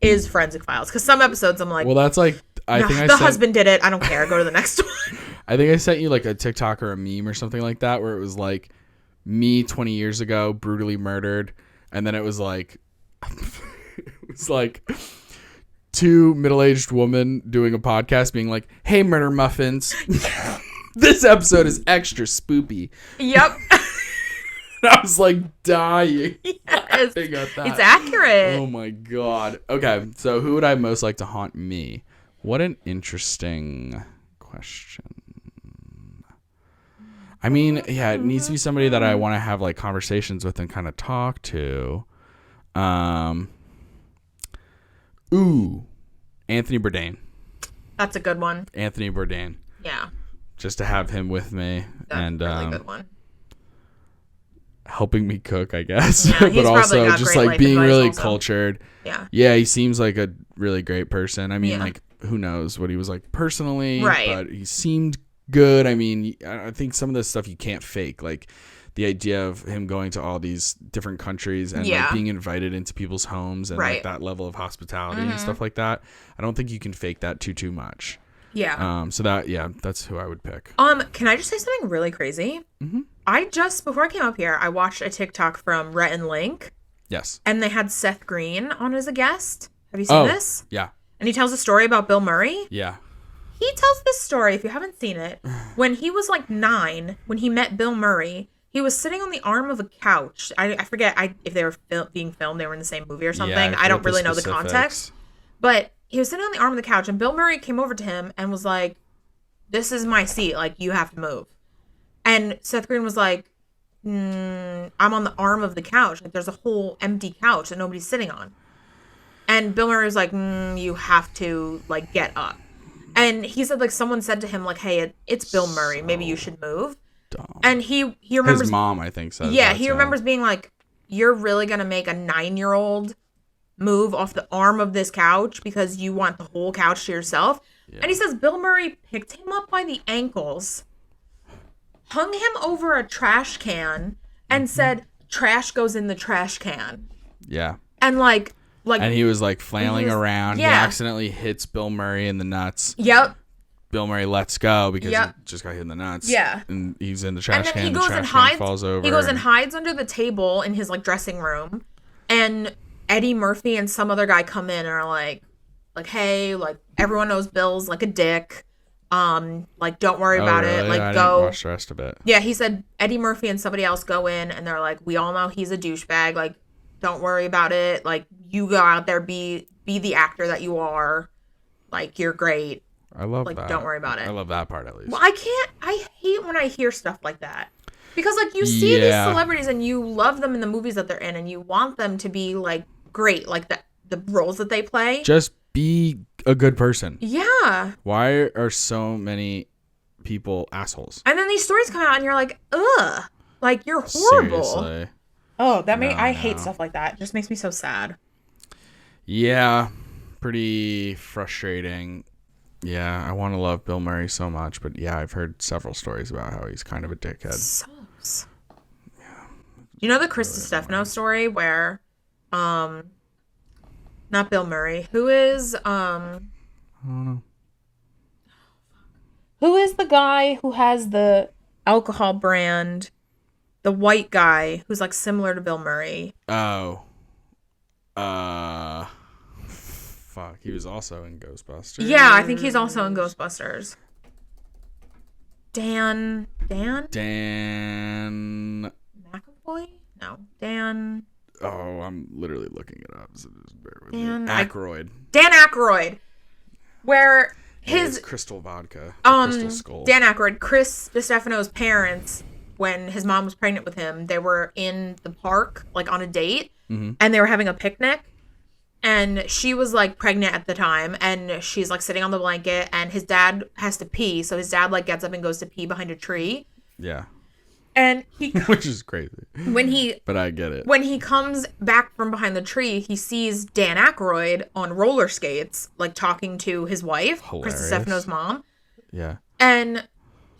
Speaker 2: is Forensic Files. Because some episodes I'm like,
Speaker 1: well, that's like,
Speaker 2: the husband did it. I don't care. Go to the next one.
Speaker 1: I think I sent you like a TikTok or a meme or something like that where it was like me 20 years ago brutally murdered, and then it was like two middle-aged women doing a podcast being like, "Hey, murder muffins, this episode is extra spoopy."
Speaker 2: Yep.
Speaker 1: I was like dying.
Speaker 2: Yes.
Speaker 1: Laughing at that.
Speaker 2: It's accurate.
Speaker 1: Oh my god. Okay, so who would I most like to haunt me? What an interesting question. I mean, yeah, it needs to be somebody that I want to have like conversations with and kind of talk to. Anthony Bourdain.
Speaker 2: That's a good one.
Speaker 1: Anthony Bourdain.
Speaker 2: Yeah.
Speaker 1: Just to have him with me.
Speaker 2: That's
Speaker 1: and
Speaker 2: a really good one.
Speaker 1: Helping me cook, I guess.
Speaker 2: Yeah,
Speaker 1: but also just like being really cultured.
Speaker 2: Yeah.
Speaker 1: Yeah, he seems like a really great person. I mean, like, who knows what he was like personally,
Speaker 2: right.
Speaker 1: But he seemed good. I mean, I think some of this stuff you can't fake, like the idea of him going to all these different countries and like being invited into people's homes and like that level of hospitality and stuff like that. I don't think you can fake that too much.
Speaker 2: Yeah.
Speaker 1: So that's who I would pick.
Speaker 2: Can I just say something really crazy? Mm-hmm. Before I came up here, I watched a TikTok from Rhett and Link.
Speaker 1: Yes.
Speaker 2: And they had Seth Green on as a guest. Have you seen this?
Speaker 1: Yeah.
Speaker 2: And he tells a story about Bill Murray.
Speaker 1: Yeah.
Speaker 2: He tells this story, if you haven't seen it, when he was like 9, when he met Bill Murray, he was sitting on the arm of a couch. I forget if they were being filmed, they were in the same movie or something.
Speaker 1: Yeah,
Speaker 2: I don't really know the context. But he was sitting on the arm of the couch, and Bill Murray came over to him and was like, "This is my seat. Like, you have to move." And Seth Green was like, I'm on the arm of the couch. Like, there's a whole empty couch that nobody's sitting on. And Bill Murray was like, you have to, like, get up. And he said, like, someone said to him, like, hey, it's Bill Murray. Maybe you should move.
Speaker 1: Dumb.
Speaker 2: And he remembers...
Speaker 1: His mom, I think, said
Speaker 2: yeah, he remembers being like, you're really going to make a 9-year-old move off the arm of this couch because you want the whole couch to yourself? Yeah. And he says Bill Murray picked him up by the ankles, hung him over a trash can, and said, trash goes in the trash can.
Speaker 1: Yeah.
Speaker 2: And like
Speaker 1: and he was like flailing around. Yeah. He accidentally hits Bill Murray in the nuts.
Speaker 2: Yep.
Speaker 1: Bill Murray lets go because he just got hit in the nuts.
Speaker 2: Yeah.
Speaker 1: And he's in the trash can.
Speaker 2: And then he goes and hides. Falls over. He goes and hides under the table in his like dressing room. And Eddie Murphy and some other guy come in and are like, hey, like everyone knows Bill's like a dick. Like don't worry about it. Like
Speaker 1: I
Speaker 2: go.
Speaker 1: Didn't watch the rest of it.
Speaker 2: Yeah, he said Eddie Murphy and somebody else go in and they're like, we all know he's a douchebag. Like, don't worry about it. Like, you go out there, be the actor that you are. Like, you're great.
Speaker 1: I love
Speaker 2: like,
Speaker 1: that.
Speaker 2: Don't worry about it.
Speaker 1: I love that part at least.
Speaker 2: Well, I hate when I hear stuff like that. Because, like, you see these celebrities and you love them in the movies that they're in and you want them to be, like, great. Like, the roles that they play.
Speaker 1: Just be a good person.
Speaker 2: Yeah.
Speaker 1: Why are so many people assholes?
Speaker 2: And then these stories come out and you're like, ugh. Like, you're horrible. Seriously. Oh, I hate stuff like that. It just makes me so sad.
Speaker 1: Yeah. Pretty frustrating. Yeah, I want to love Bill Murray so much, but yeah, I've heard several stories about how he's kind of a dickhead.
Speaker 2: Sucks. Yeah. You know the Chris Stefano story where, not Bill Murray, who is,
Speaker 1: I don't know.
Speaker 2: Who is the guy who has the alcohol brand, the white guy who's like similar to Bill Murray?
Speaker 1: Oh. Fuck, he was also in Ghostbusters.
Speaker 2: Yeah, I think he's also in Ghostbusters. Dan McAvoy? No, Dan.
Speaker 1: Oh, I'm literally looking it up. So just bear with me.
Speaker 2: Dan Aykroyd. Where his
Speaker 1: Crystal Vodka.
Speaker 2: Crystal Skull. Dan Aykroyd, Chris DiStefano's parents, when his mom was pregnant with him, they were in the park, like on a date, and they were having a picnic. And she was, like, pregnant at the time, and she's, like, sitting on the blanket, and his dad has to pee, so his dad, like, gets up and goes to pee behind a tree.
Speaker 1: Yeah.
Speaker 2: And he...
Speaker 1: Which is crazy. But I get it.
Speaker 2: When he comes back from behind the tree, he sees Dan Aykroyd on roller skates, like, talking to his wife, Chris Stefano's mom.
Speaker 1: Yeah.
Speaker 2: And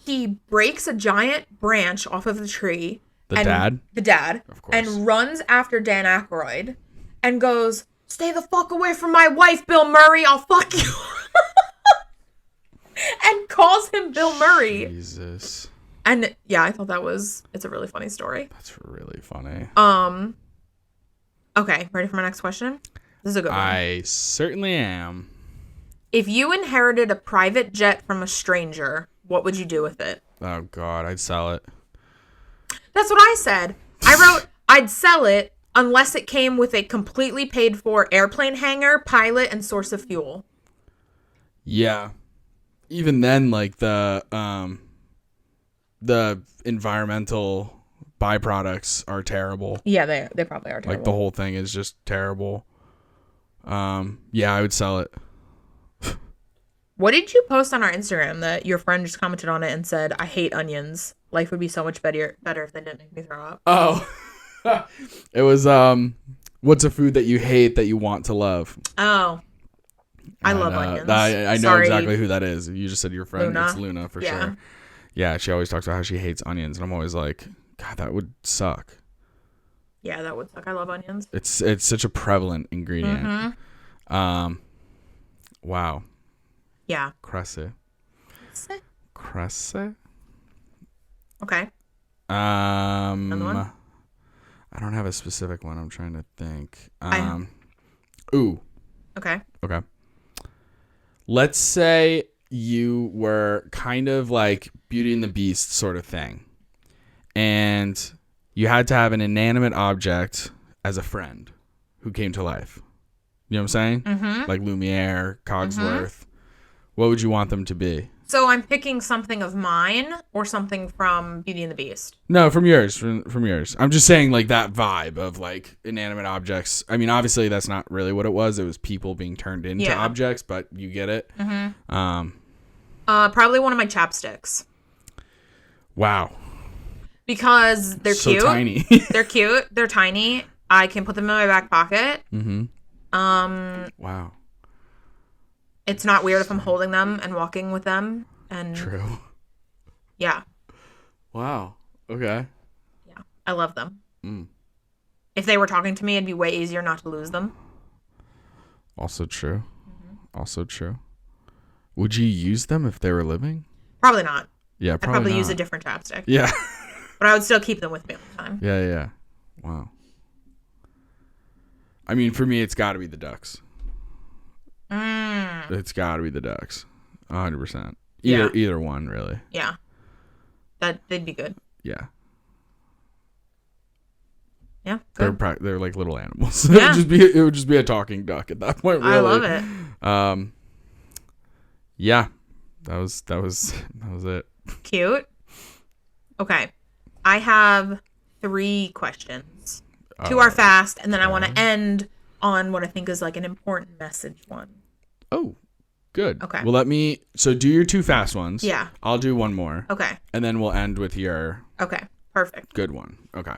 Speaker 2: he breaks a giant branch off of the tree.
Speaker 1: The dad?
Speaker 2: The dad.
Speaker 1: Of course.
Speaker 2: And runs after Dan Aykroyd and goes, "Stay the fuck away from my wife, Bill Murray. I'll fuck you." And calls him Bill Murray.
Speaker 1: Jesus.
Speaker 2: And yeah, I thought it's a really funny story.
Speaker 1: That's really funny.
Speaker 2: Okay, ready for my next question? This is a good one.
Speaker 1: I certainly am.
Speaker 2: If you inherited a private jet from a stranger, what would you do with it?
Speaker 1: Oh, God, I'd sell it.
Speaker 2: That's what I said. I wrote, I'd sell it unless it came with a completely paid for airplane hangar, pilot, and source of fuel.
Speaker 1: Yeah. Even then, like, the environmental byproducts are terrible.
Speaker 2: Yeah, they probably are terrible.
Speaker 1: Like, the whole thing is just terrible. Yeah, I would sell it.
Speaker 2: What did you post on our Instagram that your friend just commented on it and said, "I hate onions. Life would be so much better if they didn't make me throw up."
Speaker 1: Oh. It was, what's a food that you hate that you want to love?
Speaker 2: Oh. I love onions.
Speaker 1: I know exactly who that is. You just said your friend.
Speaker 2: Luna.
Speaker 1: It's Luna for sure. Yeah, she always talks about how she hates onions, and I'm always like, God, that would suck.
Speaker 2: Yeah, that would suck. I love onions.
Speaker 1: It's such a prevalent ingredient.
Speaker 2: Mm-hmm.
Speaker 1: Wow.
Speaker 2: Yeah.
Speaker 1: Cresse.
Speaker 2: Okay.
Speaker 1: Another
Speaker 2: one?
Speaker 1: I don't have a specific one. I'm trying to think.
Speaker 2: Okay.
Speaker 1: Okay. Let's say you were kind of like Beauty and the Beast sort of thing, and you had to have an inanimate object as a friend who came to life. You know what I'm saying?
Speaker 2: Mm-hmm.
Speaker 1: Like Lumiere, Cogsworth. Mm-hmm. What would you want them to be?
Speaker 2: So I'm picking something of mine or something from Beauty and the Beast?
Speaker 1: No, from yours. From yours. I'm just saying like that vibe of like inanimate objects. I mean, obviously that's not really what it was. It was people being turned into objects, but you get it.
Speaker 2: Mm-hmm. Probably one of my chapsticks.
Speaker 1: Wow.
Speaker 2: Because they're
Speaker 1: so
Speaker 2: cute.
Speaker 1: Tiny.
Speaker 2: They're cute. They're tiny. I can put them in my back pocket.
Speaker 1: Mm-hmm. Wow.
Speaker 2: It's not weird if I'm holding them and walking with them. And
Speaker 1: true.
Speaker 2: Yeah.
Speaker 1: Wow. Okay.
Speaker 2: Yeah. I love them. If they were talking to me, it'd be way easier not to lose them.
Speaker 1: Also true. Mm-hmm. Also true. Would you use them if they were living?
Speaker 2: Probably not.
Speaker 1: Yeah,
Speaker 2: I'd probably
Speaker 1: not.
Speaker 2: use a different chapstick.
Speaker 1: Yeah.
Speaker 2: But I would still keep them with me all the time.
Speaker 1: Yeah. Wow. I mean, for me, it's got to be the ducks. It's got to be the ducks. 100%. Either one, really.
Speaker 2: Yeah. They'd be good.
Speaker 1: Yeah.
Speaker 2: Yeah. Good.
Speaker 1: They're like little animals.
Speaker 2: Yeah.
Speaker 1: It would just be a talking duck at that point, really.
Speaker 2: I love it.
Speaker 1: Yeah. That was it.
Speaker 2: Cute. Okay. I have 3 questions. 2 are fast, and then I want to end on what I think is like an important message one.
Speaker 1: Oh, good.
Speaker 2: Okay.
Speaker 1: Well, so do your 2 fast ones.
Speaker 2: Yeah.
Speaker 1: I'll do one more.
Speaker 2: Okay.
Speaker 1: And then we'll end with your
Speaker 2: Okay. Perfect.
Speaker 1: good one. Okay.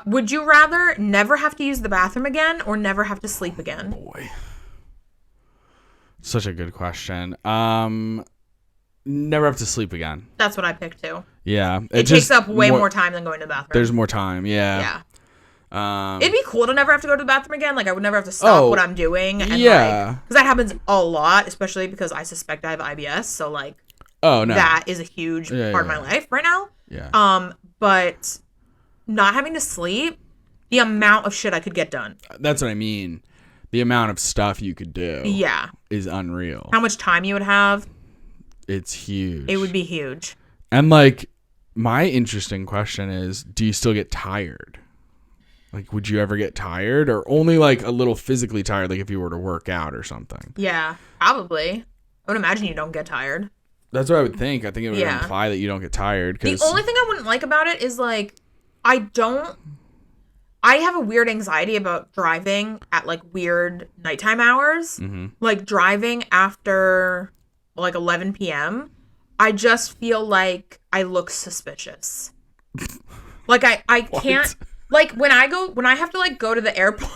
Speaker 2: Would you rather never have to use the bathroom again or never have to sleep again?
Speaker 1: Boy. Such a good question. Never have to sleep again.
Speaker 2: That's what I picked too.
Speaker 1: Yeah.
Speaker 2: It takes up way more time than going to the bathroom.
Speaker 1: There's more time. Yeah.
Speaker 2: Yeah. It'd be cool to never have to go to the bathroom again. Like I would never have to stop what I'm doing. And because that happens a lot, especially because I suspect I have IBS. So like, that is a huge part of my life right now.
Speaker 1: Yeah.
Speaker 2: But not having to sleep, the amount of shit I could get done.
Speaker 1: That's what I mean. The amount of stuff you could do.
Speaker 2: Yeah.
Speaker 1: Is unreal.
Speaker 2: How much time you would have.
Speaker 1: It's huge.
Speaker 2: It would be huge.
Speaker 1: And like, my interesting question is, do you still get tired? Like, would you ever get tired, or only like a little physically tired, like if you were to work out or something?
Speaker 2: Yeah, probably. I would imagine you don't get tired.
Speaker 1: That's what I would think. I think it would imply that you don't get tired.
Speaker 2: The only thing I wouldn't like about it is like, I have a weird anxiety about driving at like weird nighttime hours. Mm-hmm. Like driving after like 11 p.m. I just feel like I look suspicious. Like I can't. Like when I have to like go to the airport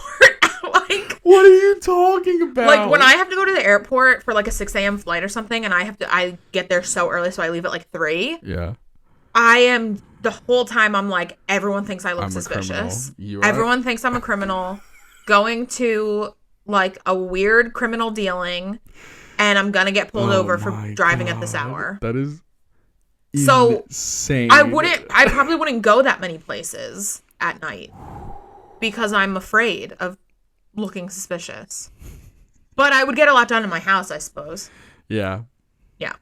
Speaker 2: like
Speaker 1: what are you talking about?
Speaker 2: Like when I have to go to the airport for like a 6 a.m. flight or something and I get there so early so I leave at like 3.
Speaker 1: Yeah.
Speaker 2: I am the whole time. I'm like, everyone thinks I look suspicious. Everyone thinks I'm a criminal going to like a weird criminal dealing, and I'm gonna get pulled over for driving at this hour.
Speaker 1: That is
Speaker 2: insane. I probably wouldn't go that many places at night because I'm afraid of looking suspicious. But I would get a lot done in my house, I suppose.
Speaker 1: Yeah.
Speaker 2: Yeah.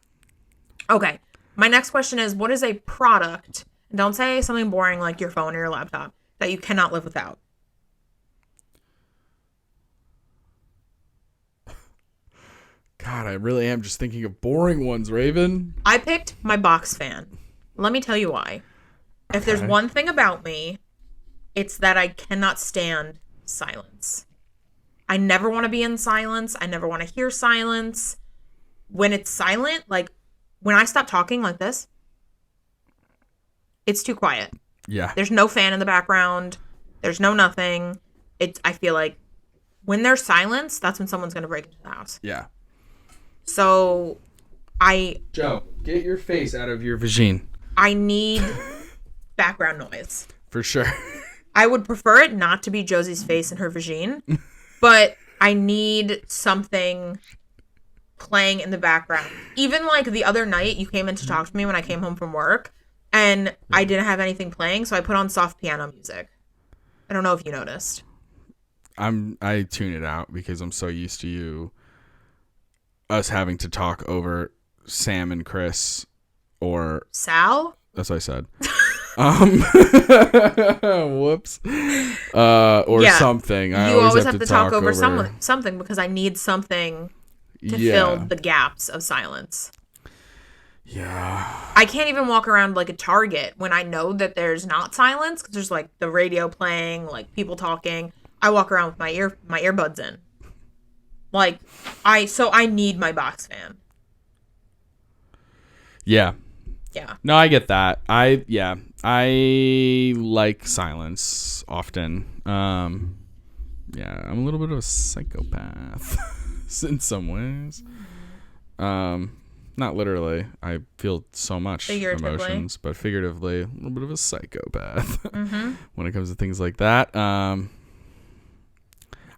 Speaker 2: Okay. My next question is, what is a product, and don't say something boring like your phone or your laptop, that you cannot live without?
Speaker 1: God, I really am just thinking of boring ones, Raven.
Speaker 2: I picked my box fan. Let me tell you why. Okay. If there's one thing about me, it's that I cannot stand silence. I never want to be in silence. I never want to hear silence. When it's silent, like when I stop talking like this, it's too quiet.
Speaker 1: Yeah.
Speaker 2: There's no fan in the background. There's no nothing. I feel like when there's silence, that's when someone's going to break into the house.
Speaker 1: Yeah.
Speaker 2: So
Speaker 1: Joe, get your face out of your vagine.
Speaker 2: I need background noise.
Speaker 1: For sure.
Speaker 2: I would prefer it not to be Josie's face in her vagine, but I need something playing in the background. Even like the other night, you came in to talk to me when I came home from work, and I didn't have anything playing, so I put on soft piano music. I don't know if you noticed.
Speaker 1: I tune it out because I'm so used to us having to talk over Sam and Chris or
Speaker 2: Sal.
Speaker 1: That's what I said. Whoops. Or something.
Speaker 2: You always have to talk over something because I need something to fill the gaps of silence.
Speaker 1: Yeah.
Speaker 2: I can't even walk around like a Target when I know that there's not silence because there's like the radio playing, like people talking. I walk around with my earbuds in. Like I need my box fan.
Speaker 1: Yeah.
Speaker 2: Yeah.
Speaker 1: No, I get that. I like silence often. Yeah, I'm a little bit of a psychopath in some ways. Not literally. I feel so much emotions, but figuratively, a little bit of a psychopath when it comes to things like that.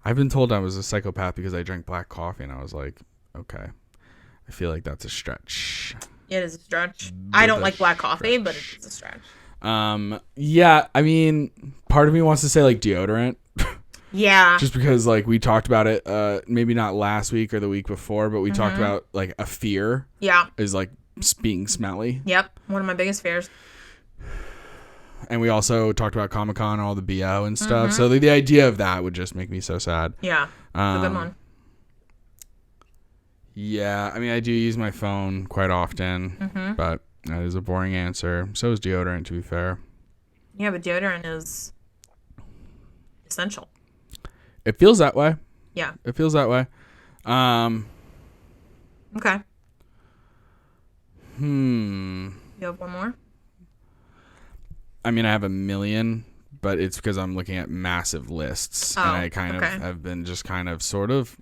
Speaker 1: I've been told I was a psychopath because I drank black coffee, and I was like, okay, I feel like that's a stretch.
Speaker 2: It is a stretch. I don't like black coffee, but it's a stretch.
Speaker 1: Yeah, I mean, part of me wants to say like deodorant.
Speaker 2: Yeah.
Speaker 1: Just because like we talked about it, maybe not last week or the week before, but we talked about like a fear.
Speaker 2: Yeah.
Speaker 1: Is like being smelly.
Speaker 2: Yep. One of my biggest fears.
Speaker 1: And we also talked about Comic-Con, all the BO and stuff. So the idea of that would just make me so sad.
Speaker 2: Yeah. It's a good one.
Speaker 1: Yeah. I mean, I do use my phone quite often, but that is a boring answer. So is deodorant, to be fair.
Speaker 2: Yeah, but deodorant is essential.
Speaker 1: It feels that way.
Speaker 2: Yeah.
Speaker 1: It feels that way.
Speaker 2: Okay.
Speaker 1: You
Speaker 2: have one more?
Speaker 1: I mean, I have a million, but it's because I'm looking at massive lists, and I kind of have been just kind of sort of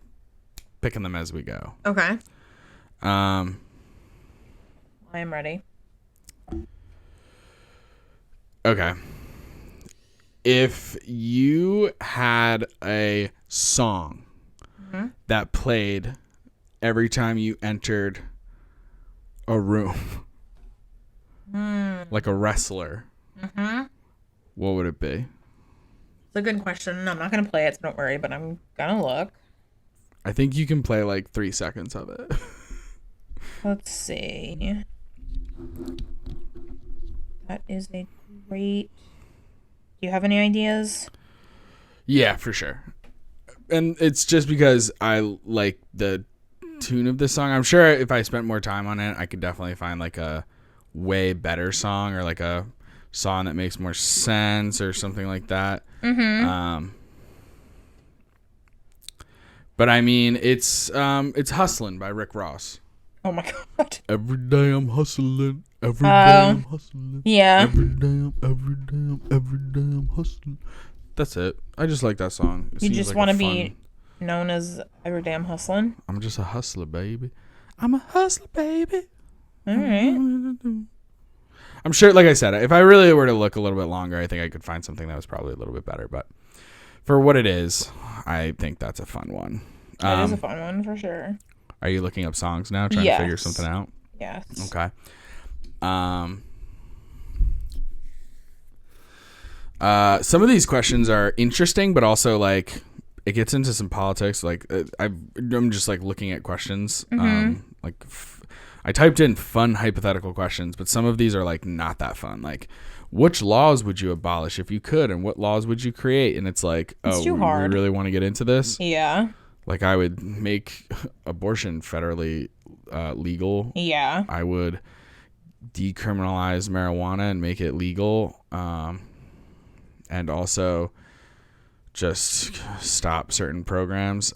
Speaker 1: picking them as we go.
Speaker 2: Okay. I am ready.
Speaker 1: Okay. If you had a song that played every time you entered a room, like a wrestler, what would it be?
Speaker 2: It's a good question. I'm not going to play it, so don't worry, but I'm going to look.
Speaker 1: I think you can play like 3 seconds of it.
Speaker 2: Let's see. That is a great... Do you have any ideas?
Speaker 1: Yeah, for sure. And it's just because I like the tune of this song. I'm sure if I spent more time on it, I could definitely find like a way better song or like a song that makes more sense or something like that. But I mean, it's Hustlin' by Rick Ross.
Speaker 2: Oh my god.
Speaker 1: Every day I'm hustling. Every day I'm hustling.
Speaker 2: Yeah.
Speaker 1: Every day I'm hustling. That's it. I just like that song.
Speaker 2: You just like want to be known as Every Day I'm Hustling?
Speaker 1: I'm just a hustler, baby. I'm a hustler, baby.
Speaker 2: All right.
Speaker 1: I'm sure, like I said, if I really were to look a little bit longer, I think I could find something that was probably a little bit better. But for what it is, I think that's a fun one.
Speaker 2: It is a fun one for sure.
Speaker 1: Are you looking up songs now, trying to figure something out?
Speaker 2: Yes.
Speaker 1: Okay. Some of these questions are interesting, but also like it gets into some politics. Like I'm just like looking at questions. I typed in fun hypothetical questions, but some of these are like not that fun. Like, which laws would you abolish if you could, and what laws would you create? And it's like,
Speaker 2: it's too hard.
Speaker 1: We really want to get into this?
Speaker 2: Yeah.
Speaker 1: Like, I would make abortion federally legal.
Speaker 2: Yeah.
Speaker 1: I would decriminalize marijuana and make it legal. And also just stop certain programs.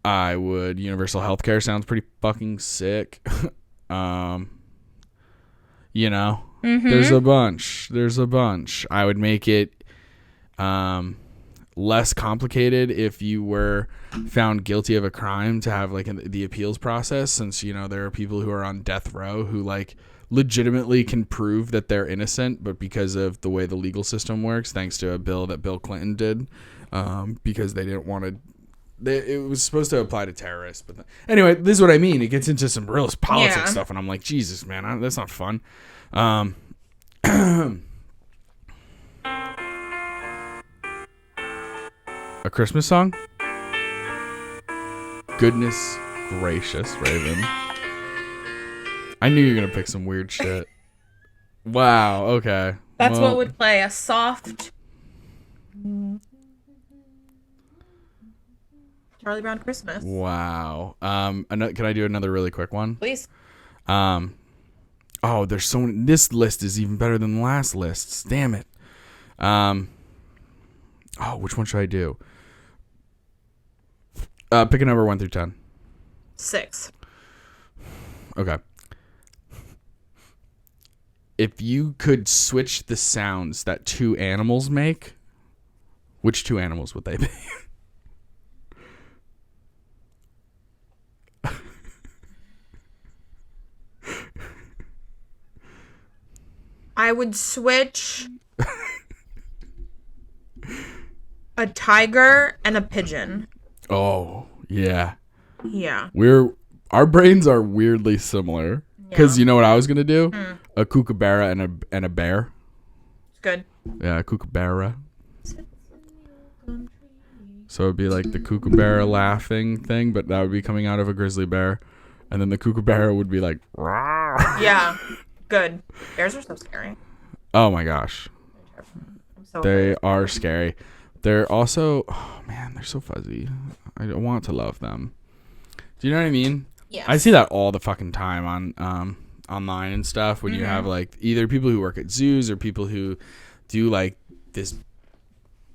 Speaker 1: I would universal healthcare sounds pretty fucking sick. There's a bunch. I would make it less complicated if you were found guilty of a crime to have like the appeals process, since there are people who are on death row who like legitimately can prove that they're innocent, but because of the way the legal system works, thanks to a bill that Bill Clinton did, because they didn't want to. It was supposed to apply to terrorists, but anyway, this is what I mean. It gets into some real politics stuff, and I'm like, Jesus, man, that's not fun. A Christmas song? Goodness gracious, Raven. I knew you were gonna pick some weird shit. Wow. Okay.
Speaker 2: That's what would play a soft. Charlie Brown Christmas.
Speaker 1: Wow. Can I do another really quick one?
Speaker 2: Please.
Speaker 1: Oh, there's so many. This list is even better than the last lists. Damn it. Which one should I do? Pick a number 1 through 10.
Speaker 2: 6.
Speaker 1: Okay. If you could switch the sounds that 2 animals make, which 2 animals would they be?
Speaker 2: I would switch a tiger and a pigeon.
Speaker 1: Oh, yeah.
Speaker 2: Yeah.
Speaker 1: Our brains are weirdly similar. Because you know what I was going to do? A kookaburra and a bear.
Speaker 2: It's good.
Speaker 1: Yeah, a kookaburra. So it'd be like the kookaburra laughing thing, but that would be coming out of a grizzly bear. And then the kookaburra would be like, rawr.
Speaker 2: Yeah. Good. Bears are so scary.
Speaker 1: Oh my gosh. They are
Speaker 2: scared.
Speaker 1: scary. They're also, oh man, they're so fuzzy. I don't want to love them. Do you know what I mean?
Speaker 2: Yeah.
Speaker 1: I see that all the fucking time on online and stuff when you have like either people who work at zoos or people who do like this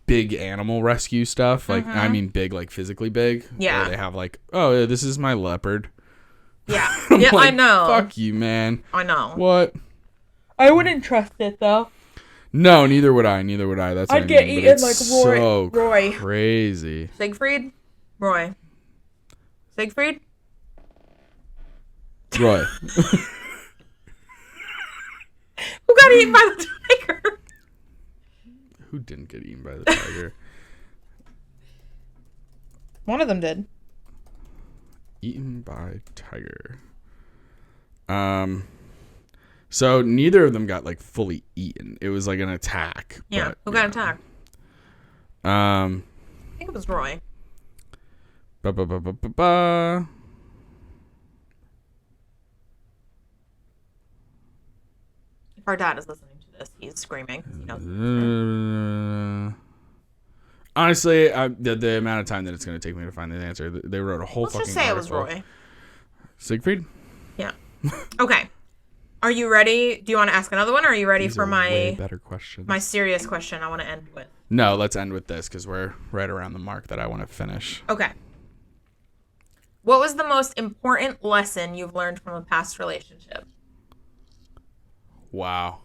Speaker 1: big animal rescue stuff. Like I mean big, like physically big.
Speaker 2: Yeah.
Speaker 1: Where they have like, oh, this is my leopard.
Speaker 2: Yeah. Yeah,
Speaker 1: like,
Speaker 2: I know.
Speaker 1: Fuck you, man.
Speaker 2: I know.
Speaker 1: What?
Speaker 2: I wouldn't trust it though.
Speaker 1: No, neither would I. That's
Speaker 2: I'd get eaten like Roy.
Speaker 1: Crazy.
Speaker 2: Siegfried? Roy. Siegfried?
Speaker 1: Roy.
Speaker 2: Who got eaten by the tiger?
Speaker 1: Who didn't get eaten by the tiger?
Speaker 2: One of them did.
Speaker 1: Eaten by tiger. So neither of them got like fully eaten. It was like an attack.
Speaker 2: Yeah.
Speaker 1: But,
Speaker 2: who got attacked? I think it was Roy. If our dad is listening to this, he's screaming. He knows.
Speaker 1: Honestly, the amount of time that it's going to take me to find the answer, they wrote a whole fucking article.
Speaker 2: Let's just say it was Roy.
Speaker 1: Siegfried?
Speaker 2: Yeah. Okay. Are you ready? Do you want to ask another one, or are you ready
Speaker 1: These
Speaker 2: for
Speaker 1: are
Speaker 2: my
Speaker 1: way better questions?
Speaker 2: My serious question I want to end with?
Speaker 1: No, let's end with this because we're right around the mark that I want to finish.
Speaker 2: Okay. What was the most important lesson you've learned from a past relationship?
Speaker 1: Wow.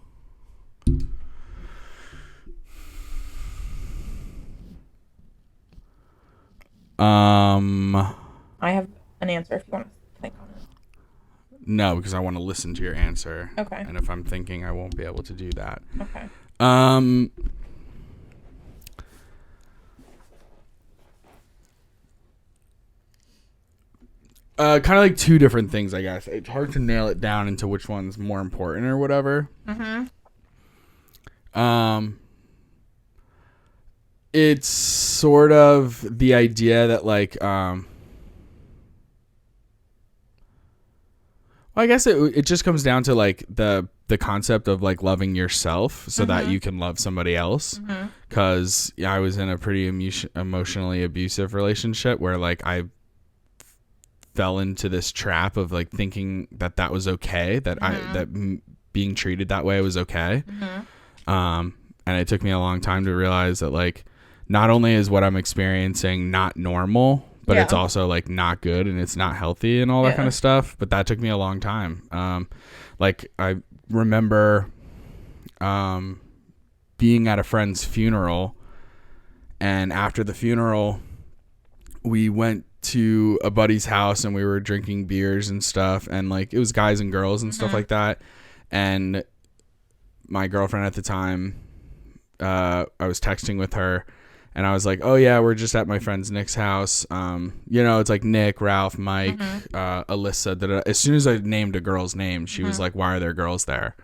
Speaker 2: I have an answer if you want to think on it.
Speaker 1: No, because I want to listen to your answer.
Speaker 2: Okay.
Speaker 1: And if I'm thinking, I won't be able to do that.
Speaker 2: Okay.
Speaker 1: Kind of like two different things, I guess. It's hard to nail it down into which one's more important or whatever. It's sort of the idea that like, well, I guess it just comes down to like the concept of like loving yourself so that you can love somebody else. Because I was in a pretty emotionally abusive relationship where like I fell into this trap of like thinking that was okay, that being treated that way was okay. And it took me a long time to realize that like not only is what I'm experiencing not normal, but it's also like not good and it's not healthy and all that kind of stuff. But that took me a long time. Like I remember being at a friend's funeral, and after the funeral we went to a buddy's house and we were drinking beers and stuff, and like it was guys and girls and stuff like that. And my girlfriend at the time, I was texting with her and I was like, oh yeah, we're just at my friend's Nick's house. It's like Nick, Ralph, Mike, Alyssa. Da-da. As soon as I named a girl's name, she was like, why are there girls there?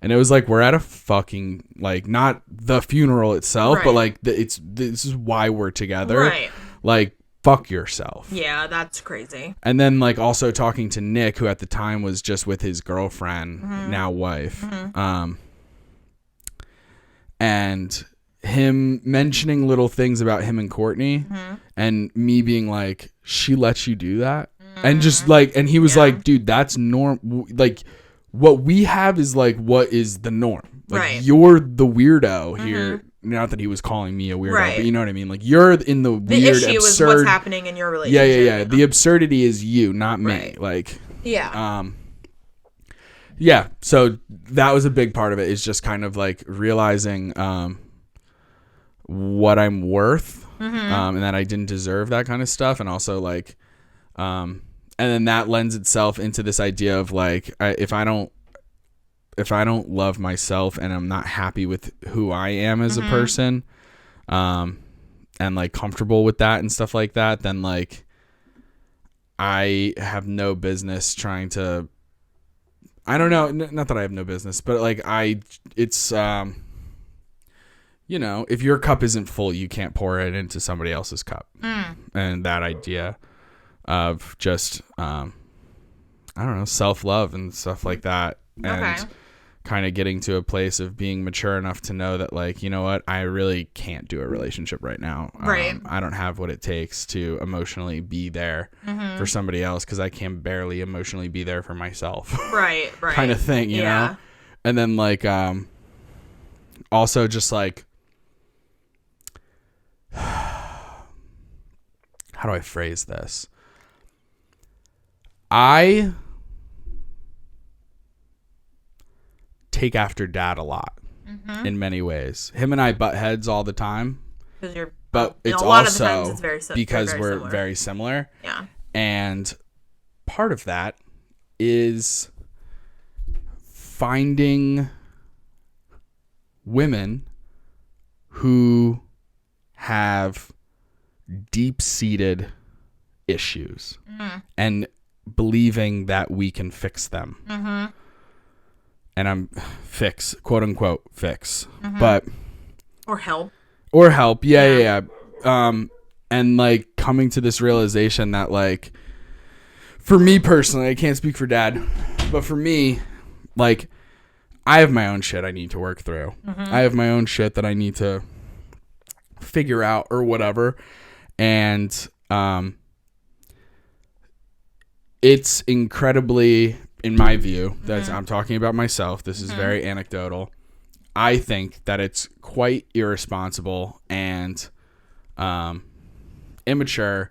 Speaker 1: And it was like, we're at a fucking, like, not the funeral itself, but like this is why we're together.
Speaker 2: Right.
Speaker 1: Like, fuck yourself.
Speaker 2: Yeah, that's crazy.
Speaker 1: And then like also talking to Nick, who at the time was just with his girlfriend, now wife. And him mentioning little things about him and Courtney, and me being like, she lets you do that? And just like, and he was like, dude, that's norm. Like what we have is like, what is the norm? Like you're the weirdo here. Not that he was calling me a weirdo, but you know what I mean? Like, you're in the weird,
Speaker 2: the issue
Speaker 1: absurd...
Speaker 2: is what's happening in your relationship.
Speaker 1: Yeah. You know? The absurdity is you, not me. Like...
Speaker 2: Yeah.
Speaker 1: Yeah, so that was a big part of it, is just kind of, like, realizing what I'm worth, and that I didn't deserve that kind of stuff, and also, like... and then that lends itself into this idea of, like, if I don't love myself and I'm not happy with who I am as a person, and like comfortable with that and stuff like that, then like I have no business trying to, I don't know, not that I have no business, but like it's if your cup isn't full, you can't pour it into somebody else's cup. And that idea of just, I don't know, self-love and stuff like that. And kind of getting to a place of being mature enough to know that, like, you know what, I really can't do a relationship right now. I don't have what it takes to emotionally be there for somebody else, because I can barely emotionally be there for myself. Right. Kind of thing, you know? And then, like, also just, like, how do I phrase this? I take after Dad a lot in many ways. Him and I butt heads all the time, but it's also because we're very similar. Yeah. And part of that is finding women who have deep-seated issues and believing that we can fix them. And I'm quote unquote fix, but
Speaker 2: or help.
Speaker 1: Yeah. And like coming to this realization that, like, for me personally, I can't speak for Dad, but for me, like, I have my own shit I need to work through. I have my own shit that I need to figure out or whatever. And it's incredibly, in my view, that I'm talking about myself, this is very anecdotal, I think that it's quite irresponsible and immature,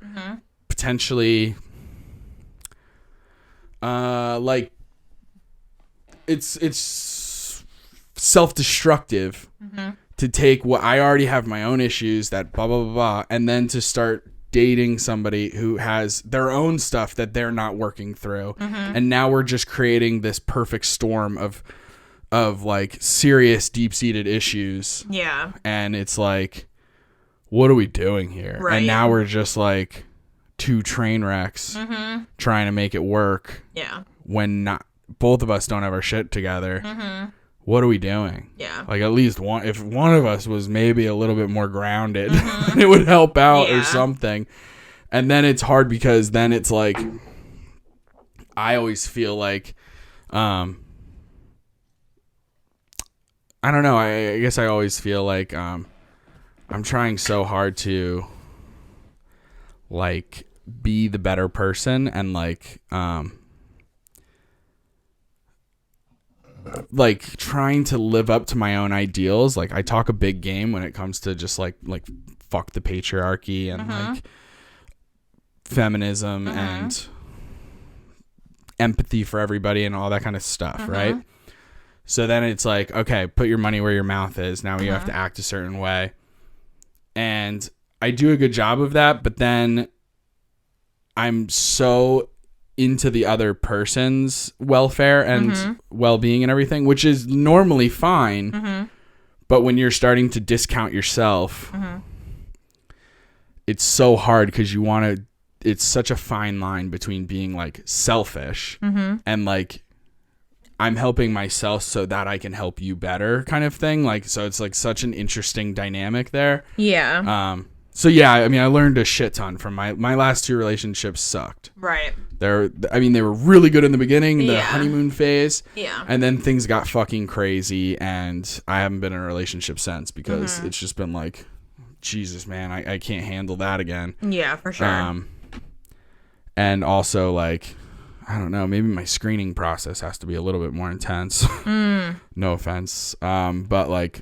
Speaker 1: potentially, like, it's self-destructive to take what I already have my own issues, that blah blah blah blah, and then to start dating somebody who has their own stuff that they're not working through. And now we're just creating this perfect storm of like serious deep-seated issues.
Speaker 2: Yeah.
Speaker 1: And it's like, what are we doing here?
Speaker 2: Right.
Speaker 1: And now we're just like two train wrecks trying to make it work.
Speaker 2: Yeah.
Speaker 1: When not both of us don't have our shit together. What are we doing?
Speaker 2: Yeah.
Speaker 1: Like, at least if one of us was maybe a little bit more grounded, it would help out or something. And then it's hard because then it's like, I always feel like, I don't know. I guess I always feel like, I'm trying so hard to like be the better person and like trying to live up to my own ideals. Like, I talk a big game when it comes to just like fuck the patriarchy and like feminism and empathy for everybody and all that kind of stuff, right? So then it's like, okay, put your money where your mouth is. Now you have to act a certain way. And I do a good job of that, but then I'm so into the other person's welfare and well-being and everything, which is normally fine. But when you're starting to discount yourself, it's so hard because you want to, it's such a fine line between being like selfish and like, I'm helping myself so that I can help you better kind of thing. Like, so it's like such an interesting dynamic there.
Speaker 2: Yeah.
Speaker 1: So yeah, I mean, I learned a shit ton from my last two relationships sucked.
Speaker 2: Right.
Speaker 1: They were really good in the beginning, the honeymoon phase.
Speaker 2: Yeah.
Speaker 1: And then things got fucking crazy and I haven't been in a relationship since because it's just been like, Jesus, man, I can't handle that again.
Speaker 2: Yeah, for sure.
Speaker 1: And also like, I don't know, maybe my screening process has to be a little bit more intense. No offense. But like,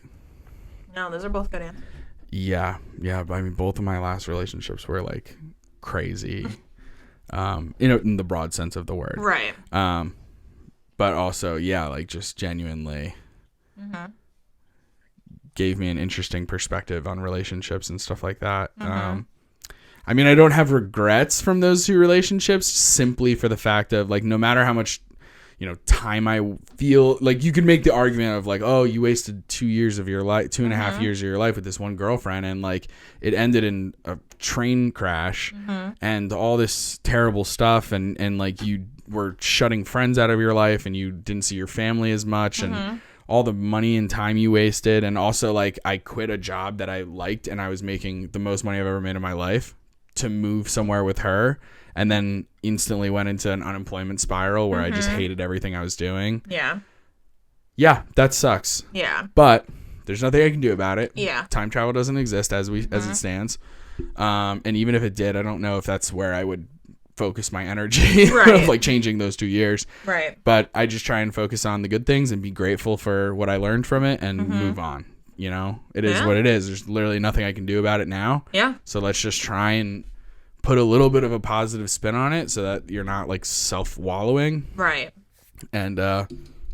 Speaker 2: no, those are both good answers.
Speaker 1: Yeah. But I mean, both of my last relationships were like crazy, in the broad sense of the word.
Speaker 2: Right.
Speaker 1: But also, yeah, like just genuinely gave me an interesting perspective on relationships and stuff like that. I mean, I don't have regrets from those two relationships simply for the fact of like, no matter how much, time I feel like you could make the argument of like, oh, you wasted 2 years of your life, 2.5 years of your life with this one girlfriend. And like, it ended in a train crash and all this terrible stuff. And like you were shutting friends out of your life and you didn't see your family as much and all the money and time you wasted. And also like, I quit a job that I liked and I was making the most money I've ever made in my life to move somewhere with her. And then instantly went into an unemployment spiral where I just hated everything I was doing. Yeah. Yeah, that sucks.
Speaker 2: Yeah.
Speaker 1: But there's nothing I can do about it.
Speaker 2: Yeah.
Speaker 1: Time travel doesn't exist as it stands. And even if it did, I don't know if that's where I would focus my energy of like changing those 2 years.
Speaker 2: Right.
Speaker 1: But I just try and focus on the good things and be grateful for what I learned from it and move on. It is what it is. There's literally nothing I can do about it now.
Speaker 2: Yeah.
Speaker 1: So let's just try and put a little bit of a positive spin on it so that you're not like self-wallowing.
Speaker 2: Right.
Speaker 1: And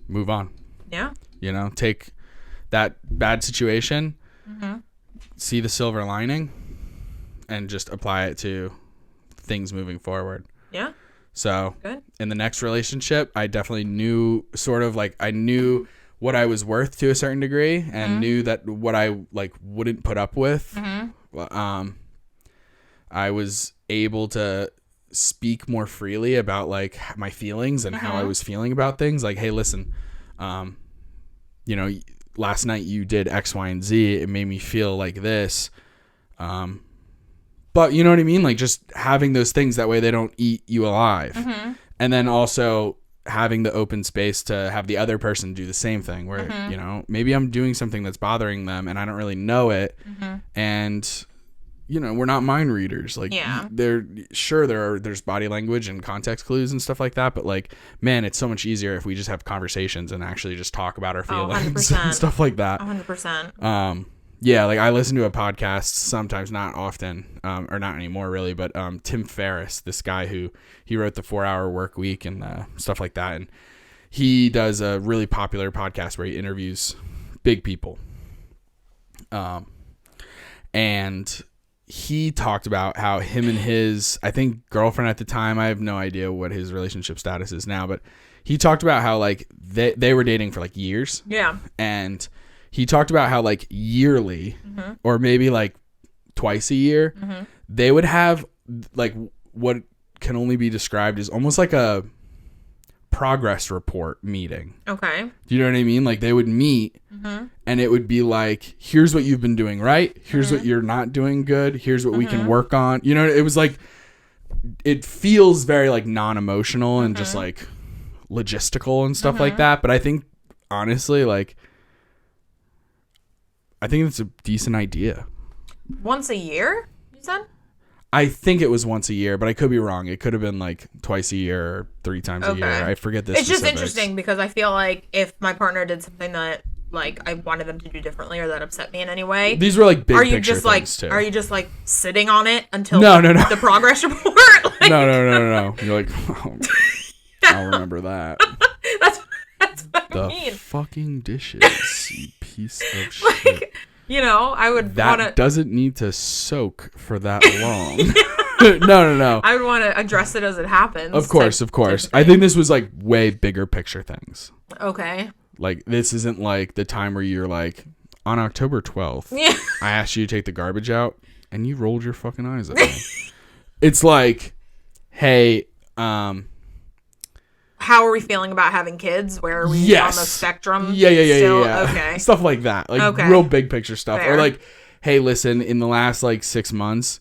Speaker 1: move on.
Speaker 2: Yeah.
Speaker 1: Take that bad situation, see the silver lining, and just apply it to things moving forward.
Speaker 2: Yeah.
Speaker 1: So
Speaker 2: good.
Speaker 1: In the next relationship, I definitely knew I knew what I was worth to a certain degree and knew that what I like wouldn't put up with. I was able to speak more freely about like my feelings and how I was feeling about things. Like, hey, listen, last night you did X, Y, and Z. It made me feel like this. But you know what I mean? Like just having those things that way they don't eat you alive. And then also having the open space to have the other person do the same thing where, maybe I'm doing something that's bothering them and I don't really know it. And we're not mind readers. Like, there's body language and context clues and stuff like that. But like, man, it's so much easier if we just have conversations and actually just talk about our feelings and stuff like that.
Speaker 2: 100%.
Speaker 1: Yeah, like I listen to a podcast sometimes, not often, or not anymore really. But Tim Ferriss, this guy he wrote the 4-Hour Work Week and stuff like that, and he does a really popular podcast where he interviews big people. And he talked about how him and his, I think, girlfriend at the time, I have no idea what his relationship status is now, but he talked about how like they were dating for like years.
Speaker 2: Yeah.
Speaker 1: And he talked about how like yearly or maybe like twice a year, they would have like what can only be described as almost like a progress report meeting.
Speaker 2: Okay.
Speaker 1: Do you know what I mean? Like they would meet and it would be like, here's what you've been doing right. Here's what you're not doing good. Here's what we can work on. You know, it was like, it feels very like non-emotional and just like logistical and stuff like that. But I think honestly, like, I think it's a decent idea.
Speaker 2: Once a year, you said?
Speaker 1: I think it was once a year, but I could be wrong. It could have been like twice a year or 3 times a year. I forget this.
Speaker 2: It's just interesting because I feel like if my partner did something that like I wanted them to do differently or that upset me in any way.
Speaker 1: These were like big picture
Speaker 2: just
Speaker 1: things
Speaker 2: like,
Speaker 1: too.
Speaker 2: Are you just like sitting on it until
Speaker 1: no.
Speaker 2: the progress report? Like,
Speaker 1: No. You're like, oh, I'll remember that.
Speaker 2: That's what I mean.
Speaker 1: Fucking dishes, you piece of shit.
Speaker 2: You know, I would want to...
Speaker 1: That doesn't need to soak for that long. No.
Speaker 2: I would want to address it as it happens.
Speaker 1: Of course. I think this was like way bigger picture things.
Speaker 2: Okay.
Speaker 1: Like, this isn't like the time where you're like, on October 12th, I asked you to take the garbage out, and you rolled your fucking eyes at me. It's like, hey,
Speaker 2: how are we feeling about having kids? Where are we on the spectrum?
Speaker 1: Yeah.
Speaker 2: Okay.
Speaker 1: Stuff like that. Like real big picture stuff.
Speaker 2: Fair.
Speaker 1: Or like, hey, listen, in the last like 6 months,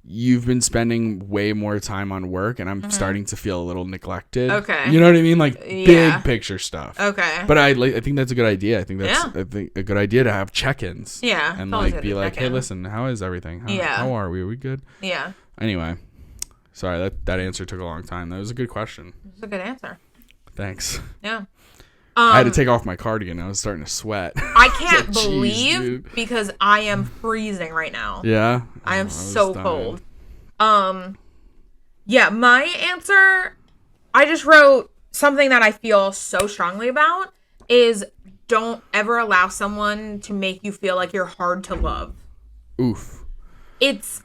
Speaker 1: you've been spending way more time on work and I'm starting to feel a little neglected.
Speaker 2: Okay.
Speaker 1: You know what I mean? Like big picture stuff.
Speaker 2: Okay.
Speaker 1: But I think that's a good idea. I think that's a good idea to have check-ins.
Speaker 2: Yeah.
Speaker 1: And like be like, hey, listen, how is everything? How are we? Are we good?
Speaker 2: Yeah.
Speaker 1: Anyway. Sorry, that answer took a long time. That was a good question.
Speaker 2: It's a good answer.
Speaker 1: Thanks.
Speaker 2: Yeah.
Speaker 1: I had to take off my cardigan. I was starting to sweat.
Speaker 2: I can't believe because I am freezing right now.
Speaker 1: Yeah.
Speaker 2: I am so cold. Yeah, my answer, I just wrote something that I feel so strongly about is don't ever allow someone to make you feel like you're hard to love.
Speaker 1: Oof.
Speaker 2: It's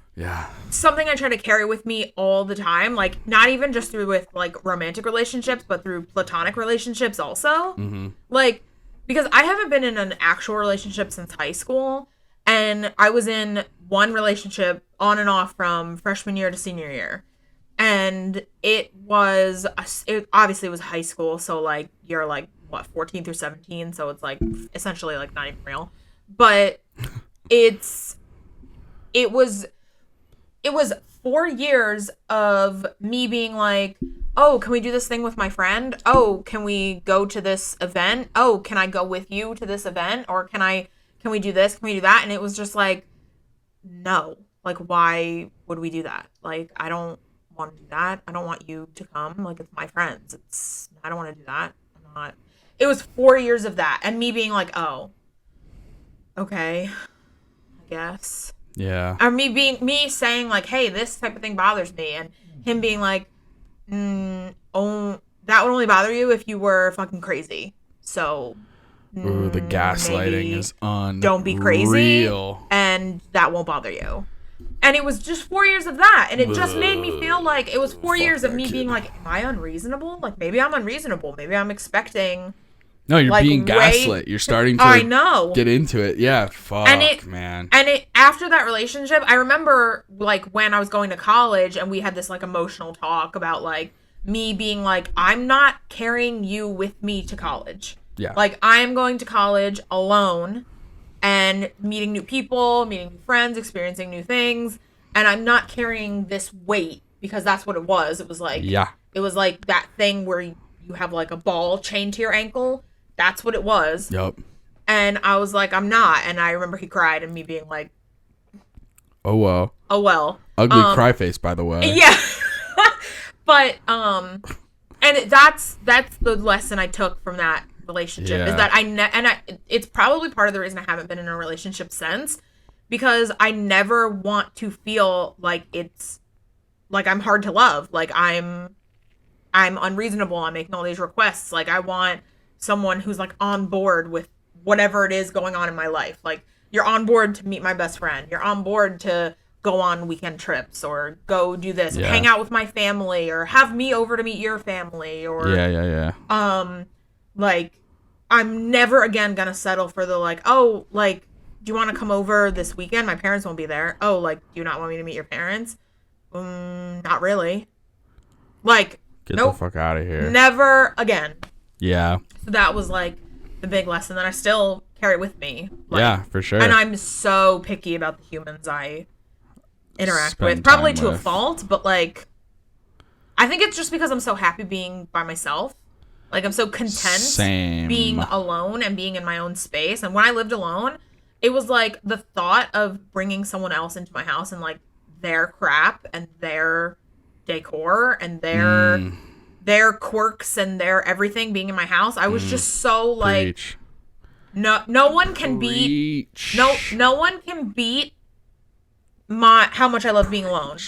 Speaker 2: something I try to carry with me all the time. Like, not even just through with, like, romantic relationships, but through platonic relationships also. Mm-hmm. Like, because I haven't been in an actual relationship since high school. And I was in one relationship on and off from freshman year to senior year. And it obviously was high school. So, like, you're, like, 14 through 17. So it's, like, essentially, like, not even real. But it was 4 years of me being like, oh, can we do this thing with my friend? Oh, can we go to this event? Oh, can I go with you to this event? Or can we do this? Can we do that? And it was just like, no. Like, why would we do that? Like, I don't want to do that. I don't want you to come. Like, it's my friends. I don't want to do that. It was 4 years of that. And me being like, oh, okay, I guess.
Speaker 1: Yeah.
Speaker 2: Or me saying like, hey, this type of thing bothers me, and him being like, oh, that would only bother you if you were fucking crazy. So,
Speaker 1: ooh, the gaslighting is unreal.
Speaker 2: Don't be crazy, and that won't bother you. And it was just 4 years of that, and it just made me feel like it was 4 years of me being like, am I unreasonable? Like, maybe I'm unreasonable. Maybe I'm expecting.
Speaker 1: No, you're like, being gaslit. You're starting to get into it. Yeah, fuck, man.
Speaker 2: And after that relationship, I remember, like, when I was going to college and we had this, like, emotional talk about, like, me being like, I'm not carrying you with me to college.
Speaker 1: Yeah.
Speaker 2: Like, I am going to college alone and meeting new people, meeting new friends, experiencing new things. And I'm not carrying this weight because that's what it was. It was like, it was like that thing where you have, like, a ball chained to your ankle. That's what it was.
Speaker 1: Yep.
Speaker 2: And I was like, I'm not. And I remember he cried and me being like,
Speaker 1: oh, well.
Speaker 2: Oh, well.
Speaker 1: Ugly cry face, by the way.
Speaker 2: Yeah. But, and that's the lesson I took from that relationship is that it's probably part of the reason I haven't been in a relationship since, because I never want to feel like it's like I'm hard to love. Like I'm unreasonable. I'm making all these requests. Like, I want someone who's like on board with whatever it is going on in my life. Like, you're on board to meet my best friend. You're on board to go on weekend trips or go do this, hang out with my family, or have me over to meet your family, or like, I'm never again gonna settle for the like, oh, like, do you want to come over this weekend? My parents won't be there. Oh, like, do you not want me to meet your parents? Not really. Like,
Speaker 1: get the fuck out of here.
Speaker 2: Never again.
Speaker 1: Yeah.
Speaker 2: So that was like the big lesson that I still carry with me. Like,
Speaker 1: yeah, for sure.
Speaker 2: And I'm so picky about the humans I interact with, probably to a fault, but like, I think it's just because I'm so happy being by myself. Like, I'm so content being alone and being in my own space. And when I lived alone, it was like the thought of bringing someone else into my house and like their crap and their decor and their quirks and their everything being in my house. I was just so like,
Speaker 1: Preach.
Speaker 2: no one can beat no one can beat how much I love being alone.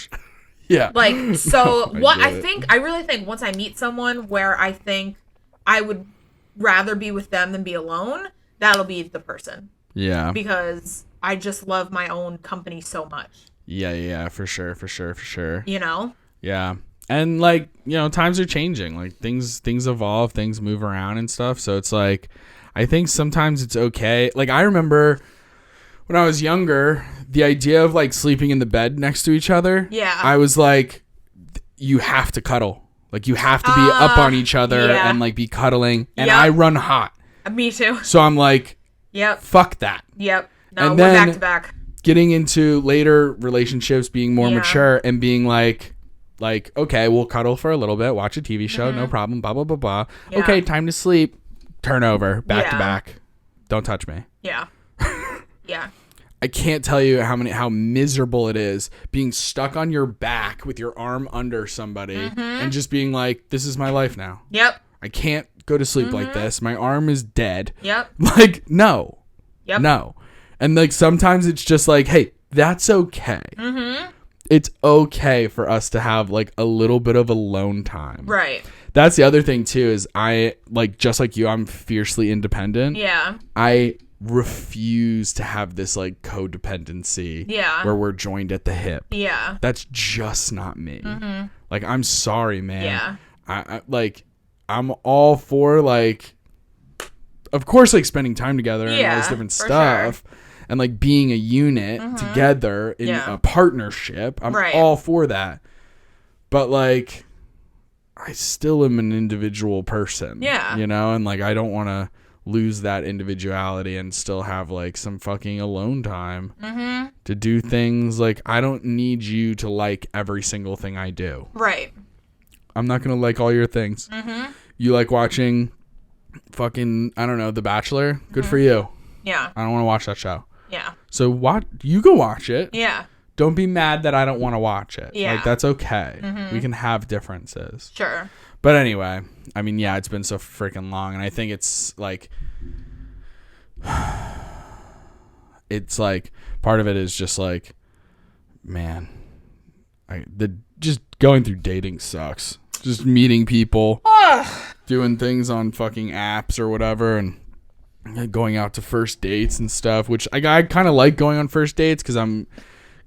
Speaker 1: Yeah.
Speaker 2: Like, so I really think once I meet someone where I think I would rather be with them than be alone, that'll be the person.
Speaker 1: Yeah.
Speaker 2: Because I just love my own company so much.
Speaker 1: Yeah, for sure.
Speaker 2: You know?
Speaker 1: Yeah. And like, you know, times are changing. Like things evolve, things move around and stuff. So it's like, I think sometimes it's okay. Like, I remember when I was younger, the idea of like sleeping in the bed next to each other. Yeah. I was like, you have to cuddle. Like, you have to be up on each other and like be cuddling. And I run hot.
Speaker 2: Me too.
Speaker 1: So I'm like, fuck that.
Speaker 2: Yep. No,
Speaker 1: and
Speaker 2: we're
Speaker 1: then
Speaker 2: back to back.
Speaker 1: Getting into later relationships, being more mature and being like, okay, we'll cuddle for a little bit, watch a TV show, no problem, blah, blah, blah, blah. Yeah. Okay, time to sleep. Turn over, back to back. Don't touch me.
Speaker 2: Yeah. Yeah.
Speaker 1: I can't tell you how miserable it is being stuck on your back with your arm under somebody and just being like, this is my life now.
Speaker 2: Yep.
Speaker 1: I can't go to sleep like this. My arm is dead.
Speaker 2: Yep.
Speaker 1: Like, no.
Speaker 2: Yep.
Speaker 1: No. And like, sometimes it's just like, hey, that's okay. It's okay for us to have like a little bit of alone time.
Speaker 2: Right.
Speaker 1: That's the other thing too, is I, like, just like you, I'm fiercely independent.
Speaker 2: Yeah.
Speaker 1: I refuse to have this like codependency where we're joined at the hip.
Speaker 2: Yeah.
Speaker 1: That's just not me. Like, I'm sorry, man.
Speaker 2: Yeah.
Speaker 1: I like, I'm all for like, of course, like spending time together and all this different stuff. Sure. And like being a unit together in a partnership. I'm all for that. But like, I still am an individual person. Yeah. You know, and like, I don't want to lose that individuality and still have like some fucking alone time to do things. Like, I don't need you to like every single thing I do.
Speaker 2: Right. I'm
Speaker 1: not going to like all your things. You like watching fucking, I don't know, The Bachelor? Good for you.
Speaker 2: Yeah.
Speaker 1: I don't want to watch that show.
Speaker 2: Yeah.
Speaker 1: So you go watch it.
Speaker 2: Yeah.
Speaker 1: Don't be mad that I don't want to watch it.
Speaker 2: Yeah.
Speaker 1: Like, that's okay. We can have differences.
Speaker 2: Sure.
Speaker 1: But anyway, I mean, yeah, it's been so freaking long. And I think it's like, part of it is just like, man, just going through dating sucks. Just meeting people, doing things on fucking apps or whatever, and going out to first dates and stuff, which I kind of like going on first dates because I'm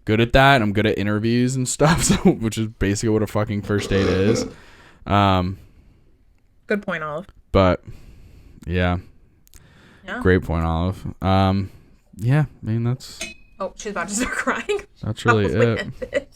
Speaker 1: good at that. I'm good at interviews and stuff, so, which is basically what a fucking first date is.
Speaker 2: Good point, Olive.
Speaker 1: But yeah. Great point, Olive. Yeah, I mean, that's...
Speaker 2: Oh, she's about to start crying.
Speaker 1: That's really it.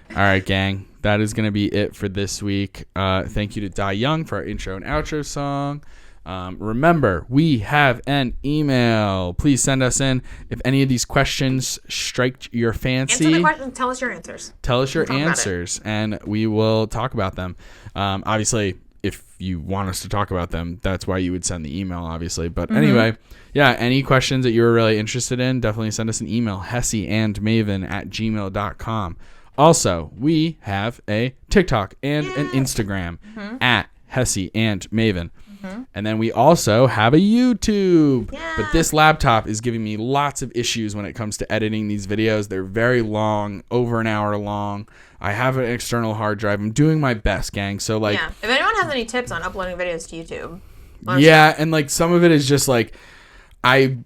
Speaker 1: All right, gang. That is going to be it for this week. Thank you to Die Young for our intro and outro song. Remember, we have an email. Please send us in if any of these questions strike your fancy.
Speaker 2: Answer the question. Tell us your answers.
Speaker 1: Tell us your answers, and we will talk about them. Obviously, if you want us to talk about them, that's why you would send the email, obviously. But anyway, yeah, any questions that you're really interested in, definitely send us an email, hessyandmaven@gmail.com. Also, we have a TikTok and an Instagram at Hessy and Maven. And then we also have a YouTube. But this laptop is giving me lots of issues when it comes to editing these videos. They're very long, over an hour long. I have an external hard drive. I'm doing my best, gang. So like,
Speaker 2: if anyone has any tips on uploading videos to YouTube,
Speaker 1: and like some of it is just like, I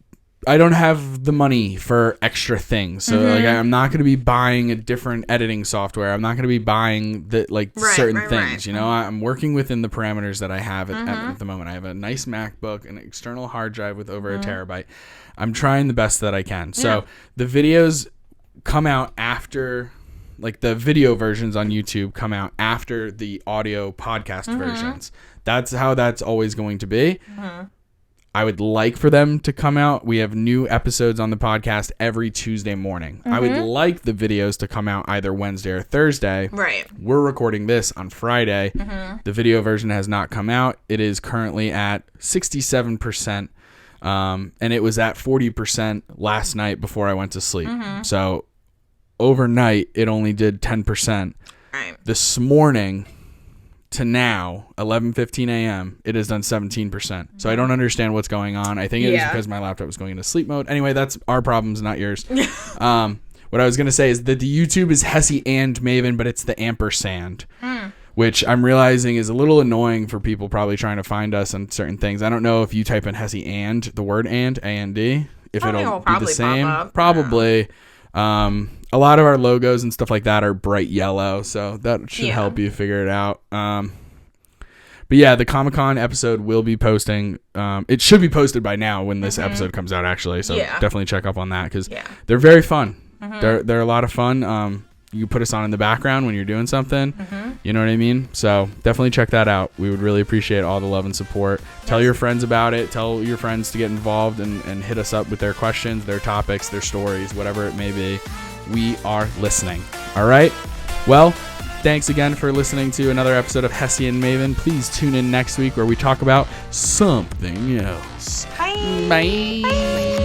Speaker 1: I don't have the money for extra things. So like I'm not going to be buying a different editing software. I'm not going to be buying certain things, you know. I'm working within the parameters that I have at the moment. I have a nice MacBook, an external hard drive with over a terabyte. I'm trying the best that I can. So the videos come out after, like the video versions on YouTube come out after the audio podcast versions. That's how that's always going to be. I would like for them to come out. We have new episodes on the podcast every Tuesday morning. I would like the videos to come out either Wednesday or Thursday.
Speaker 2: Right.
Speaker 1: We're recording this on Friday. The video version has not come out. It is currently at 67%. And it was at 40% last night before I went to sleep. So overnight, it only did 10%.
Speaker 2: Right.
Speaker 1: This morning to now, 11:15 a.m., it has done 17%. So I don't understand what's going on. I think it is because my laptop was going into sleep mode. Anyway, that's our problems, not yours. What I was going to say is that the YouTube is Hessy and Maven, but it's the ampersand, which I'm realizing is a little annoying for people probably trying to find us on certain things. I don't know if you type in Hessy and, the word and, A-N-D, if it'll be the same. Probably. A lot of our logos and stuff like that are bright yellow, so that should help you figure it out. But yeah, the Comic-Con episode will be posting. It should be posted by now when this episode comes out, actually. So definitely check up on that because they're very fun. They're a lot of fun. You can put us on in the background when you're doing something. You know what I mean? So definitely check that out. We would really appreciate all the love and support. Tell your friends about it. Tell your friends to get involved and hit us up with their questions, their topics, their stories, whatever it may be. We are listening. All right? Well, thanks again for listening to another episode of Hessy and Maven. Please tune in next week where we talk about something else.
Speaker 2: Bye.
Speaker 1: Bye.